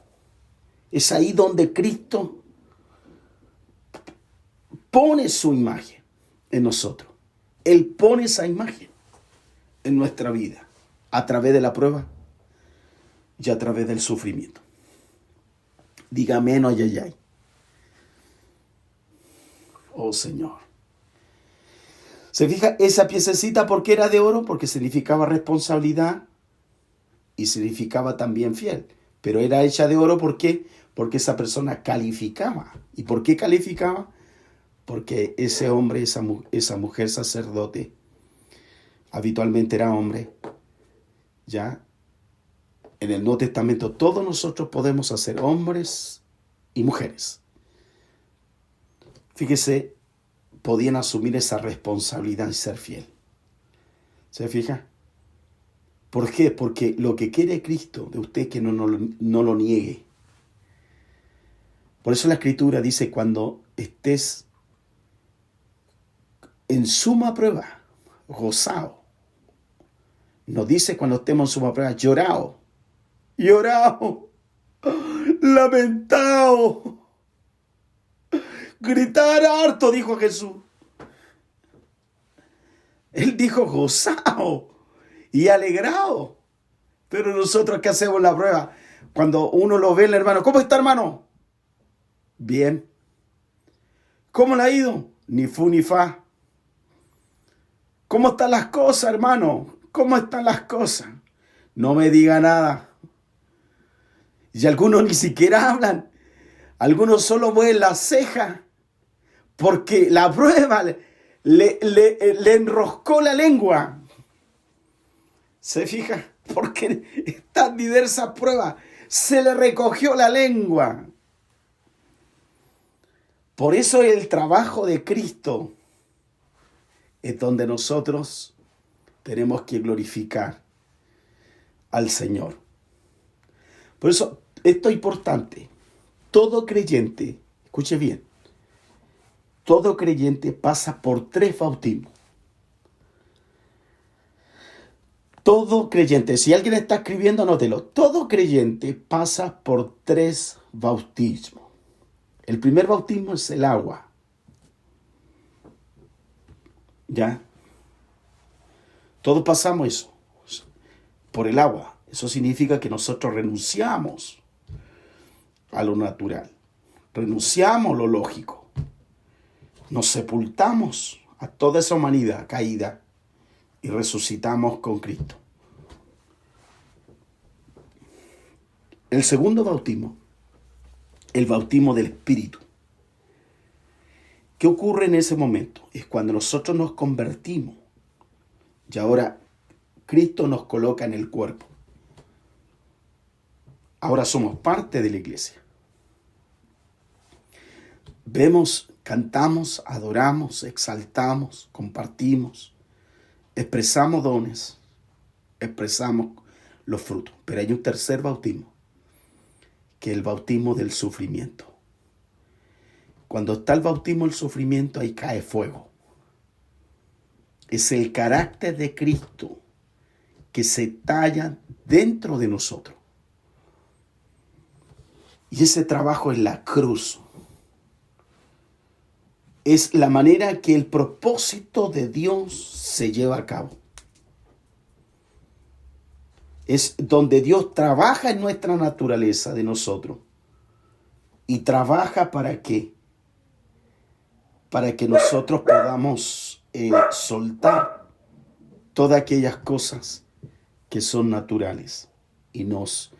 Es ahí donde Cristo pone su imagen en nosotros. Él pone esa imagen en nuestra vida a través de la prueba y a través del sufrimiento. Dígame, no, ay, ay, ay. Oh Señor. ¿Se fija esa piececita por qué era de oro? Porque significaba responsabilidad y significaba también fiel. Pero era hecha de oro, ¿por qué? Porque esa persona calificaba. ¿Y por qué calificaba? Porque ese hombre, esa mujer sacerdote, habitualmente era hombre. Ya, en el Nuevo Testamento todos nosotros podemos ser hombres y mujeres. Fíjese, podían asumir esa responsabilidad y ser fiel. ¿Se fija? ¿Por qué? Porque lo que quiere Cristo de usted es que no lo niegue. Por eso la Escritura dice, cuando estés en suma prueba, gozado. Nos dice cuando estemos en suma prueba, llorado, lamentado, gritar harto, dijo Jesús. Él dijo gozado y alegrado. Pero nosotros, ¿qué hacemos en la prueba? Cuando uno lo ve, el hermano, ¿cómo está, hermano? Bien. ¿Cómo le ha ido? Ni fu ni fa. ¿Cómo están las cosas, hermano? ¿Cómo están las cosas? No me diga nada. Y algunos ni siquiera hablan. Algunos solo mueven la ceja porque la prueba le enroscó la lengua. ¿Se fija? Porque estas diversas pruebas se le recogió la lengua. Por eso el trabajo de Cristo es donde nosotros tenemos que glorificar al Señor. Por eso esto es importante. Todo creyente, escuche bien, todo creyente pasa por 3 bautismos. Todo creyente, si alguien está escribiendo, anótelo. Todo creyente pasa por 3 bautismos. El primer bautismo es el agua. ¿Ya? Todos pasamos eso, por el agua. Eso significa que nosotros renunciamos a lo natural. Renunciamos a lo lógico. Nos sepultamos a toda esa humanidad caída y resucitamos con Cristo. El segundo bautismo, el bautismo del Espíritu. ¿Qué ocurre en ese momento? Es cuando nosotros nos convertimos y ahora Cristo nos coloca en el cuerpo. Ahora somos parte de la iglesia. Vemos, cantamos, adoramos, exaltamos, compartimos, expresamos dones, expresamos los frutos. Pero hay un tercer bautismo, que es el bautismo del sufrimiento. Cuando está el bautismo del sufrimiento, ahí cae fuego. Es el carácter de Cristo que se talla dentro de nosotros. Y ese trabajo es la cruz. Es la manera que el propósito de Dios se lleva a cabo. Es donde Dios trabaja en nuestra naturaleza de nosotros. Y trabaja ¿para qué? Para que nosotros podamos soltar todas aquellas cosas que son naturales. Y nos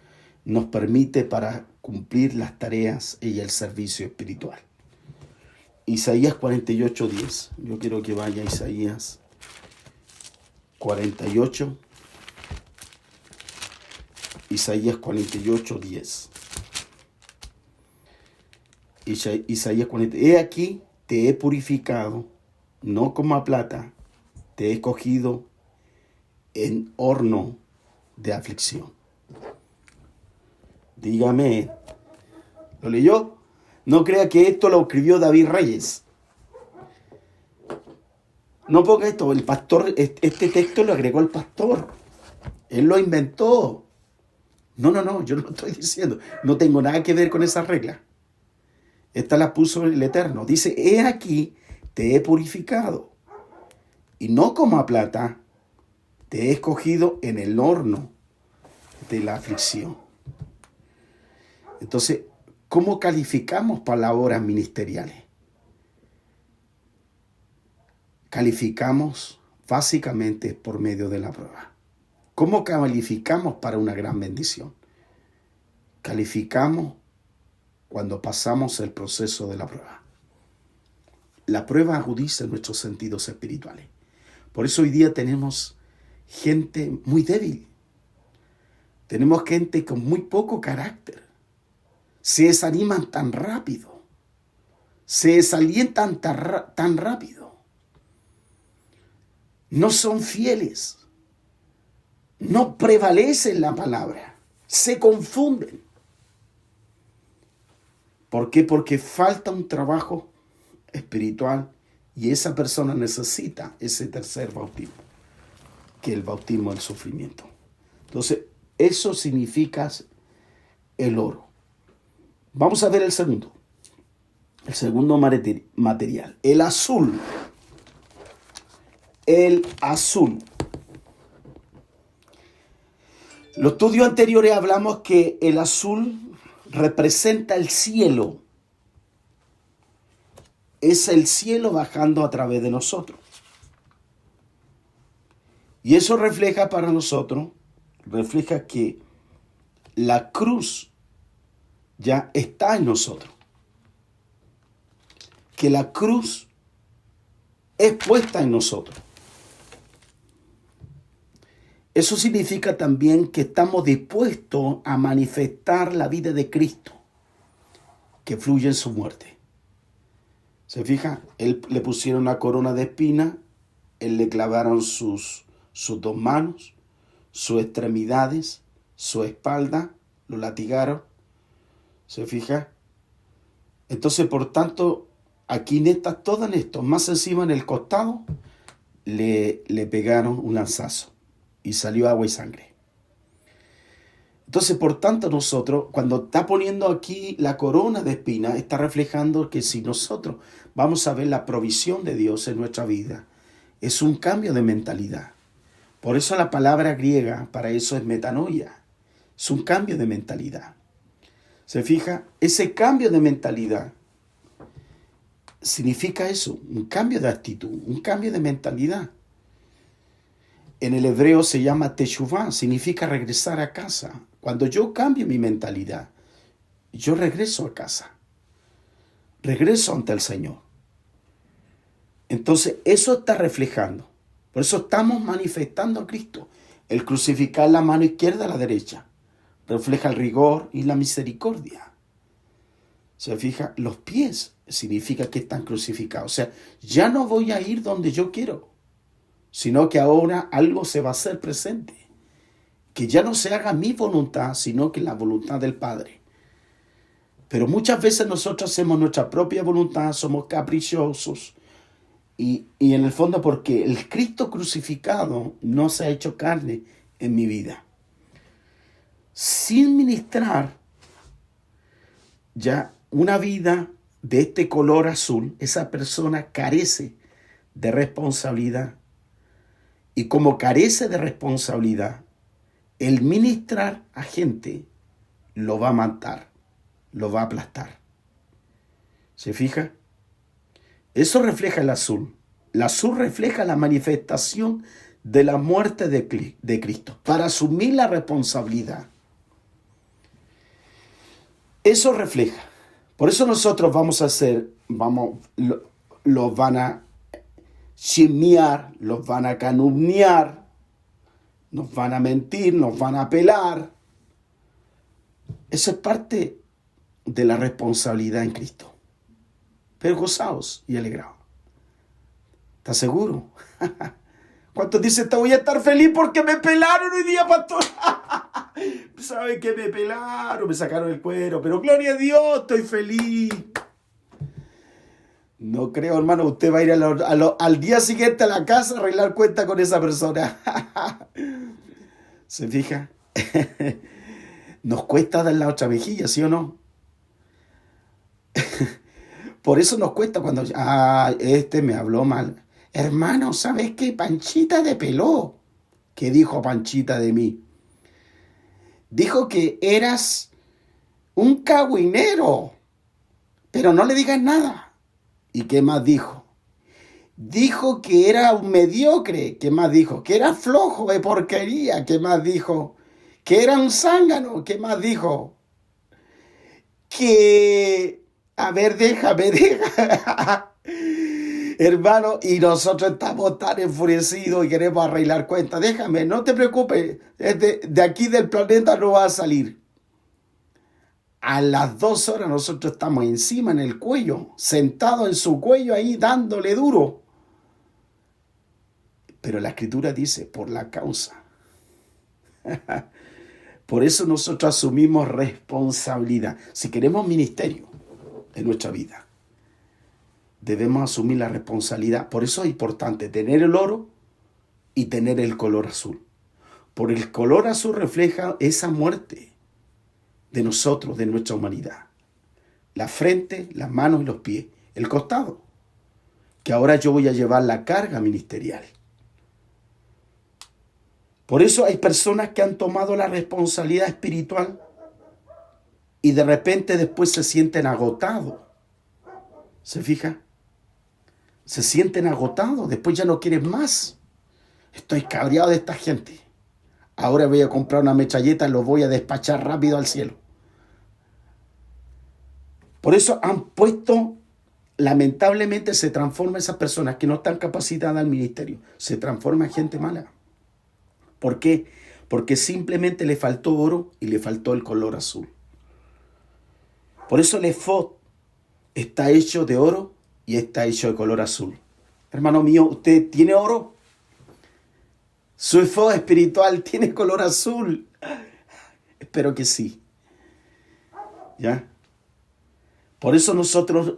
permite para cumplir las tareas y el servicio espiritual. Isaías 48:10. Yo quiero que vaya a Isaías 48. Isaías 48:10. Isaías 40. He aquí, te he purificado, no como a plata, te he escogido en horno de aflicción. Dígame, ¿lo leyó? No crea que esto lo escribió David Reyes. No ponga esto, el pastor, este texto lo agregó el pastor. Él lo inventó. No, yo no lo estoy diciendo. No tengo nada que ver con esa regla. Esta la puso el Eterno. Dice, he aquí, te he purificado. Y no como a plata, te he escogido en el horno de la aflicción. Entonces, ¿cómo calificamos palabras ministeriales? Calificamos básicamente por medio de la prueba. ¿Cómo calificamos para una gran bendición? Calificamos cuando pasamos el proceso de la prueba. La prueba agudiza nuestros sentidos espirituales. Por eso hoy día tenemos gente muy débil. Tenemos gente con muy poco carácter. Se desaniman tan rápido. Se desalientan tan rápido. No son fieles. No prevalecen la palabra. Se confunden. ¿Por qué? Porque falta un trabajo espiritual y esa persona necesita ese tercer bautismo, que es el bautismo del sufrimiento. Entonces, eso significa el oro. Vamos a ver el segundo material, el azul. El azul. Los estudios anteriores hablamos que el azul representa el cielo. Es el cielo bajando a través de nosotros. Y eso refleja para nosotros, refleja que la cruz ya está en nosotros. Que la cruz es puesta en nosotros. Eso significa también que estamos dispuestos a manifestar la vida de Cristo que fluye en su muerte. ¿Se fija? Él le pusieron una corona de espinas, él le clavaron sus dos manos, sus extremidades, su espalda, lo latigaron. ¿Se fija? Entonces, por tanto, aquí en esto, más encima en el costado, le pegaron un lanzazo y salió agua y sangre. Entonces, por tanto, nosotros, cuando está poniendo aquí la corona de espinas, está reflejando que si nosotros vamos a ver la provisión de Dios en nuestra vida, es un cambio de mentalidad. Por eso la palabra griega para eso es metanoia. Es un cambio de mentalidad. ¿Se fija? Ese cambio de mentalidad significa eso, un cambio de actitud, un cambio de mentalidad. En el hebreo se llama teshuvah, significa regresar a casa. Cuando yo cambio mi mentalidad, yo regreso a casa. Regreso ante el Señor. Entonces, eso está reflejando. Por eso estamos manifestando a Cristo. El crucificar la mano izquierda a la derecha refleja el rigor y la misericordia. ¿Se fija? Los pies significa que están crucificados. O sea, ya no voy a ir donde yo quiero. sino que ahora algo se va a hacer presente. Que ya no se haga mi voluntad, sino que la voluntad del Padre. Pero muchas veces nosotros hacemos nuestra propia voluntad, somos caprichosos. Y en el fondo porque el Cristo crucificado no se ha hecho carne en mi vida. Sin ministrar ya una vida de este color azul, esa persona carece de responsabilidad. Y como carece de responsabilidad, el ministrar a gente lo va a matar, lo va a aplastar. ¿Se fija? Eso refleja el azul. El azul refleja la manifestación de la muerte de Cristo para asumir la responsabilidad. Eso refleja. Por eso nosotros vamos a hacer, los van a chismear, los van a calumniar, nos van a mentir, nos van a apelar. Eso es parte de la responsabilidad en Cristo. Pero gozaos y alegraos. ¿Estás seguro? ¿Cuántos dicen, te voy a estar feliz porque me pelaron hoy día, pastor? ¿Saben que me pelaron? Me sacaron el cuero, pero gloria a Dios, estoy feliz. No creo, hermano, usted va a ir al día siguiente a la casa a arreglar cuenta con esa persona. ¿Se fija? Nos cuesta dar la otra mejilla, ¿sí o no? Por eso nos cuesta cuando, este me habló mal. Hermano, ¿sabes qué? Panchita te peló. ¿Qué dijo Panchita de mí? Dijo que eras un cagüinero, pero no le digas nada. ¿Y qué más dijo? Dijo que era un mediocre. ¿Qué más dijo? Que era flojo de porquería. ¿Qué más dijo? Que era un zángano. ¿Qué más dijo? Que... A ver, déjame. Hermano, y nosotros estamos tan enfurecidos y queremos arreglar cuentas. Déjame, no te preocupes. De aquí del planeta no va a salir. A las 2 horas nosotros estamos encima en el cuello, sentados en su cuello ahí dándole duro. Pero la Escritura dice, por la causa. Por eso nosotros asumimos responsabilidad. Si queremos ministerio en nuestra vida, debemos asumir la responsabilidad. Por eso es importante tener el oro y tener el color azul. Por el color azul refleja esa muerte de nosotros, de nuestra humanidad. La frente, las manos y los pies. El costado. Que ahora yo voy a llevar la carga ministerial. Por eso hay personas que han tomado la responsabilidad espiritual y de repente después se sienten agotados. ¿Se fija? Se sienten agotados, después ya no quieren más. Estoy cabreado de esta gente. Ahora voy a comprar una metralleta y los voy a despachar rápido al cielo. Por eso han puesto, lamentablemente se transforma esas personas que no están capacitadas al ministerio. Se transforma en gente mala. ¿Por qué? Porque simplemente le faltó oro y le faltó el color azul. Por eso el efod está hecho de oro y está hecho de color azul. Hermano mío, ¿usted tiene oro? ¿Su efod espiritual tiene color azul? Espero que sí. ¿Ya? Por eso nosotros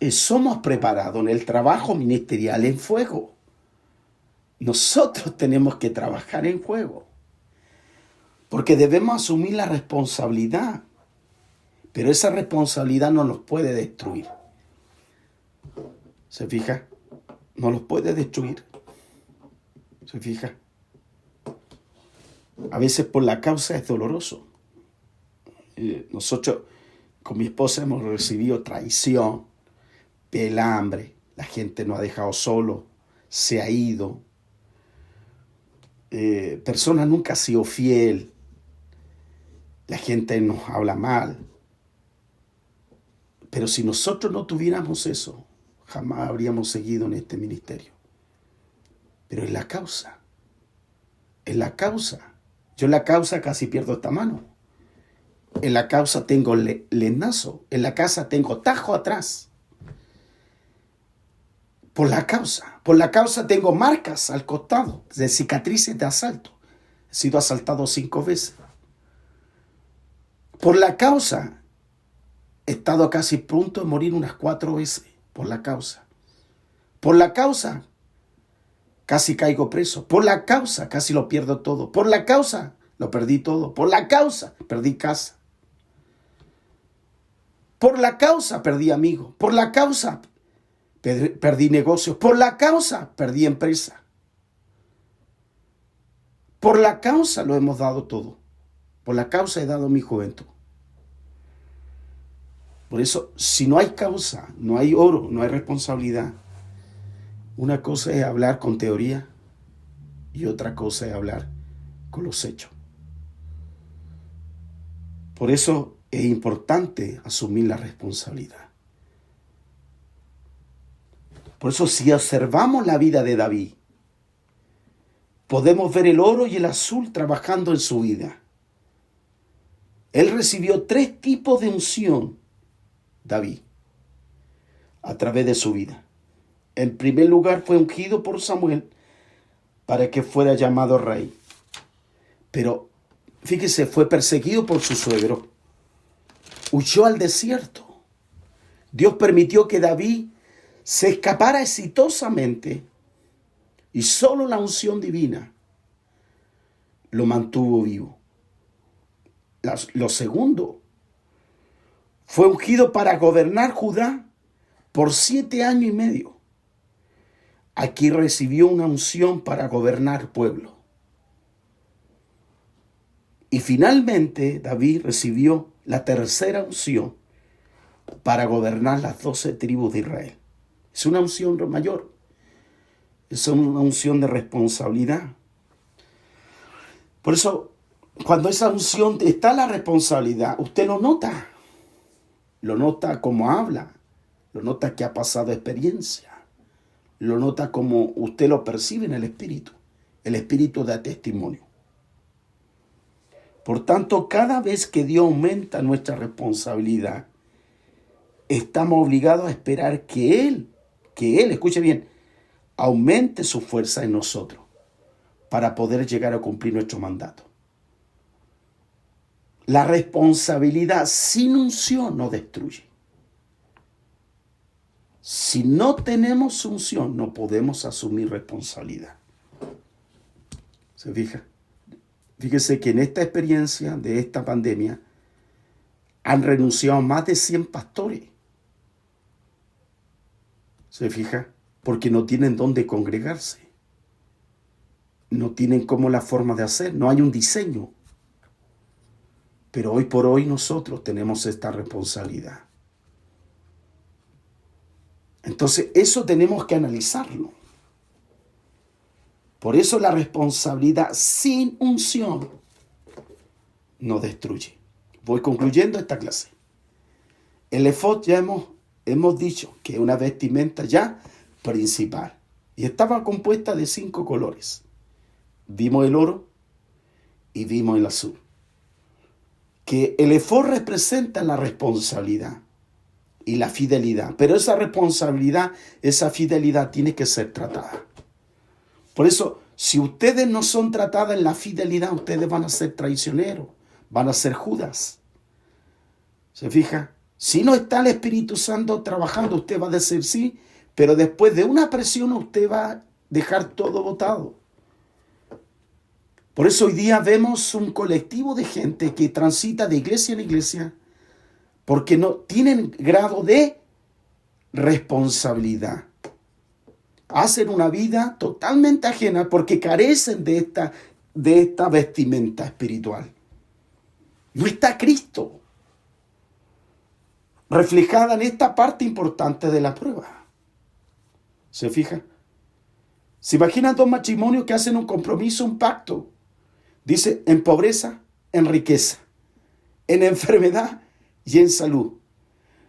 somos preparados en el trabajo ministerial en fuego. Nosotros tenemos que trabajar en fuego. Porque debemos asumir la responsabilidad. Pero esa responsabilidad no nos puede destruir. ¿Se fija? No los puede destruir. ¿Se fija? A veces por la causa es doloroso. Nosotros con mi esposa hemos recibido traición, pelambre, la gente nos ha dejado solo, se ha ido. Persona nunca ha sido fiel. La gente nos habla mal. Pero si nosotros no tuviéramos eso, jamás habríamos seguido en este ministerio. Pero es la causa. Es la causa. Yo en la causa casi pierdo esta mano. En la causa tengo lenazo. En la casa tengo tajo atrás. Por la causa tengo marcas al costado de cicatrices de asalto. He sido asaltado 5 veces. Por la causa he estado casi pronto de morir unas 4 veces. Por la causa. Por la causa casi caigo preso. Por la causa casi lo pierdo todo. Por la causa lo perdí todo. Por la causa perdí casa. Por la causa perdí amigos. Por la causa perdí negocios. Por la causa perdí empresa. Por la causa lo hemos dado todo. Por la causa he dado mi juventud. Por eso, si no hay causa, no hay oro, no hay responsabilidad. Una cosa es hablar con teoría y otra cosa es hablar con los hechos. Por eso es importante asumir la responsabilidad. Por eso, si observamos la vida de David, podemos ver el oro y el azul trabajando en su vida. Él recibió 3 tipos de unción, David, a través de su vida. En primer lugar, fue ungido por Samuel para que fuera llamado rey. Pero, fíjese, fue perseguido por su suegro. Huyó al desierto. Dios permitió que David se escapara exitosamente y solo la unción divina lo mantuvo vivo. Lo segundo, fue ungido para gobernar Judá por 7 años y medio. Aquí recibió una unción para gobernar pueblo. Y finalmente David recibió la tercera unción para gobernar las 12 tribus de Israel. Es una unción mayor. Es una unción de responsabilidad. Por eso, cuando esa unción está la responsabilidad, usted lo nota. Lo nota como habla. Lo nota que ha pasado experiencia. Lo nota como usted lo percibe en el Espíritu. El Espíritu da testimonio. Por tanto, cada vez que Dios aumenta nuestra responsabilidad, estamos obligados a esperar que Él, escuche bien, aumente su fuerza en nosotros para poder llegar a cumplir nuestro mandato. La responsabilidad sin unción nos destruye. Si no tenemos unción, no podemos asumir responsabilidad. ¿Se fija? Fíjese que en esta experiencia de esta pandemia han renunciado más de 100 pastores. ¿Se fija? Porque no tienen dónde congregarse. No tienen como la forma de hacer. No hay un diseño. Pero hoy por hoy nosotros tenemos esta responsabilidad. Entonces, eso tenemos que analizarlo. Por eso la responsabilidad sin unción nos destruye. Voy concluyendo esta clase. El efod ya hemos dicho que es una vestimenta ya principal. Y estaba compuesta de 5 colores. Vimos el oro y vimos el azul. Que el efod representa la responsabilidad y la fidelidad. Pero esa responsabilidad, esa fidelidad tiene que ser tratada. Por eso, si ustedes no son tratadas en la fidelidad, ustedes van a ser traicioneros, van a ser Judas. ¿Se fija? Si no está el Espíritu Santo trabajando, usted va a decir sí, pero después de una presión usted va a dejar todo botado. Por eso hoy día vemos un colectivo de gente que transita de iglesia en iglesia porque no tienen grado de responsabilidad. Hacen una vida totalmente ajena porque carecen de esta vestimenta espiritual. No está Cristo reflejada en esta parte importante de la prueba. ¿Se fija? ¿Se imaginan 2 matrimonios que hacen un compromiso, un pacto? Dice, en pobreza, en riqueza, en enfermedad y en salud.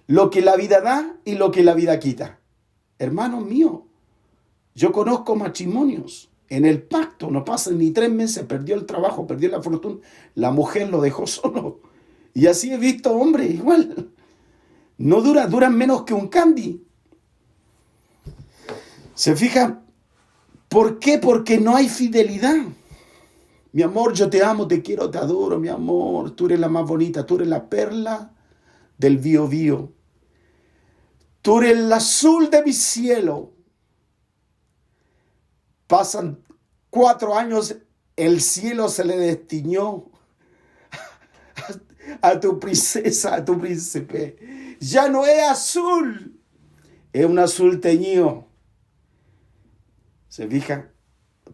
Lo que la vida da y lo que la vida quita. Hermanos míos, yo conozco matrimonios. En el pacto no pasan ni 3 meses, perdió el trabajo, perdió la fortuna. La mujer lo dejó solo. Y así he visto hombres igual. No duran menos que un candy. ¿Se fija? ¿Por qué? Porque no hay fidelidad. Mi amor, yo te amo, te quiero, te adoro, mi amor. Tú eres la más bonita, tú eres la perla del Biobío. Tú eres el azul de mi cielo. Pasan 4 años, el cielo se le destiñó a tu princesa, a tu príncipe. Ya no es azul, es un azul teñido. ¿Se fija?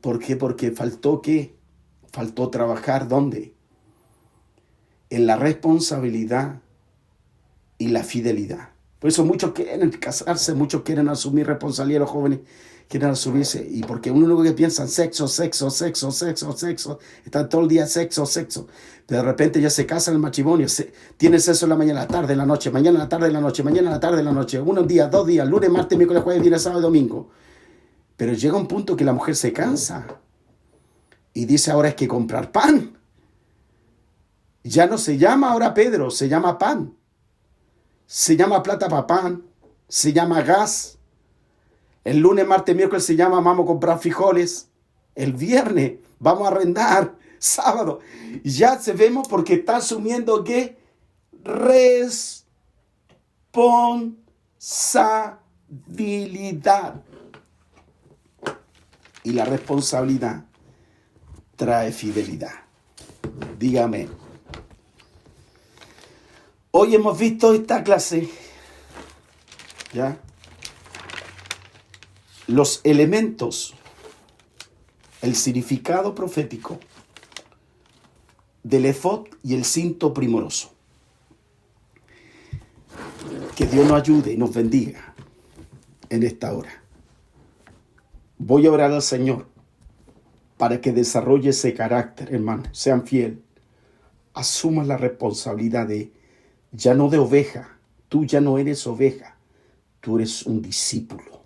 ¿Por qué? Porque faltó ¿qué? Faltó trabajar ¿dónde? En la responsabilidad y la fidelidad. Por eso muchos quieren casarse, muchos quieren asumir responsabilidad, los jóvenes quieren asumirse. Y porque uno único que piensa en sexo, sexo, sexo, sexo, sexo, están todo el día sexo, sexo. Pero de repente ya se casan el matrimonio, tiene sexo en la mañana, en la tarde, en la noche, mañana, en la tarde, en la noche, mañana, en la tarde, en la noche. Un día, 2 días, lunes, martes, miércoles, jueves, viernes, sábado y domingo. Pero llega un punto que la mujer se cansa y dice, ahora hay que comprar pan. Ya no se llama ahora Pedro, se llama pan. Se llama plata para pan, se llama gas. El lunes, martes, miércoles se llama vamos a comprar frijoles. El viernes vamos a arrendar. Sábado. Ya se vemos porque está asumiendo que responsabilidad. Y la responsabilidad trae fidelidad. Dígame. Hoy hemos visto esta clase, ¿ya? Los elementos, el significado profético del efod y el cinto primoroso. Que Dios nos ayude y nos bendiga en esta hora. Voy a orar al Señor para que desarrolle ese carácter, hermano. Sean fieles. Asuman la responsabilidad de, ya no de oveja. Tú ya no eres oveja. Tú eres un discípulo.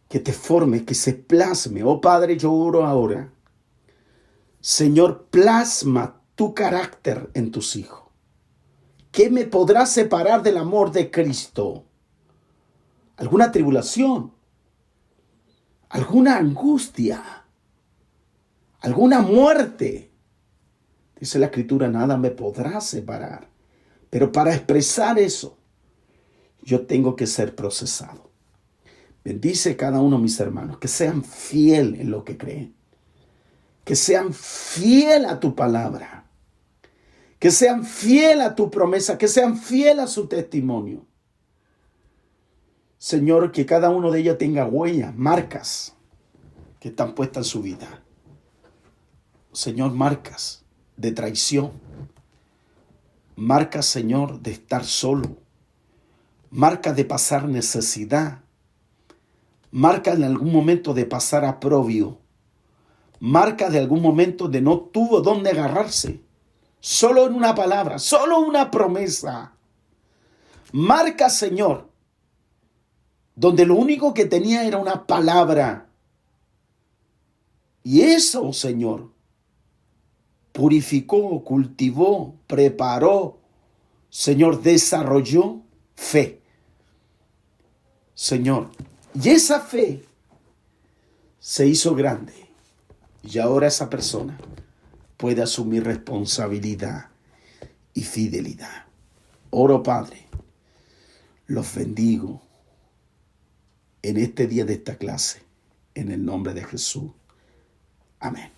Que te forme, que se plasme. Oh Padre, yo oro ahora. Señor, plasma tu carácter en tus hijos. ¿Qué me podrá separar del amor de Cristo? ¿Alguna tribulación? ¿Alguna angustia? ¿Alguna muerte? Dice la Escritura, nada me podrá separar. Pero para expresar eso, yo tengo que ser procesado. Bendice cada uno de mis hermanos, que sean fieles en lo que creen. Que sean fieles a tu palabra. Que sean fieles a tu promesa. Que sean fieles a su testimonio. Señor, que cada uno de ellos tenga huellas, marcas que están puestas en su vida. Señor, marcas de traición. Marcas, Señor, de estar solo. Marcas de pasar necesidad. Marcas en algún momento de pasar aprobio. Marcas de algún momento de no tuvo dónde agarrarse. Solo en una palabra, solo una promesa. Marcas, Señor, donde lo único que tenía era una palabra. Y eso, Señor, purificó, cultivó, preparó, Señor, desarrolló fe. Señor, y esa fe se hizo grande. Y ahora esa persona puede asumir responsabilidad y fidelidad. Oro, Padre, los bendigo en este día de esta clase, en el nombre de Jesús. Amén.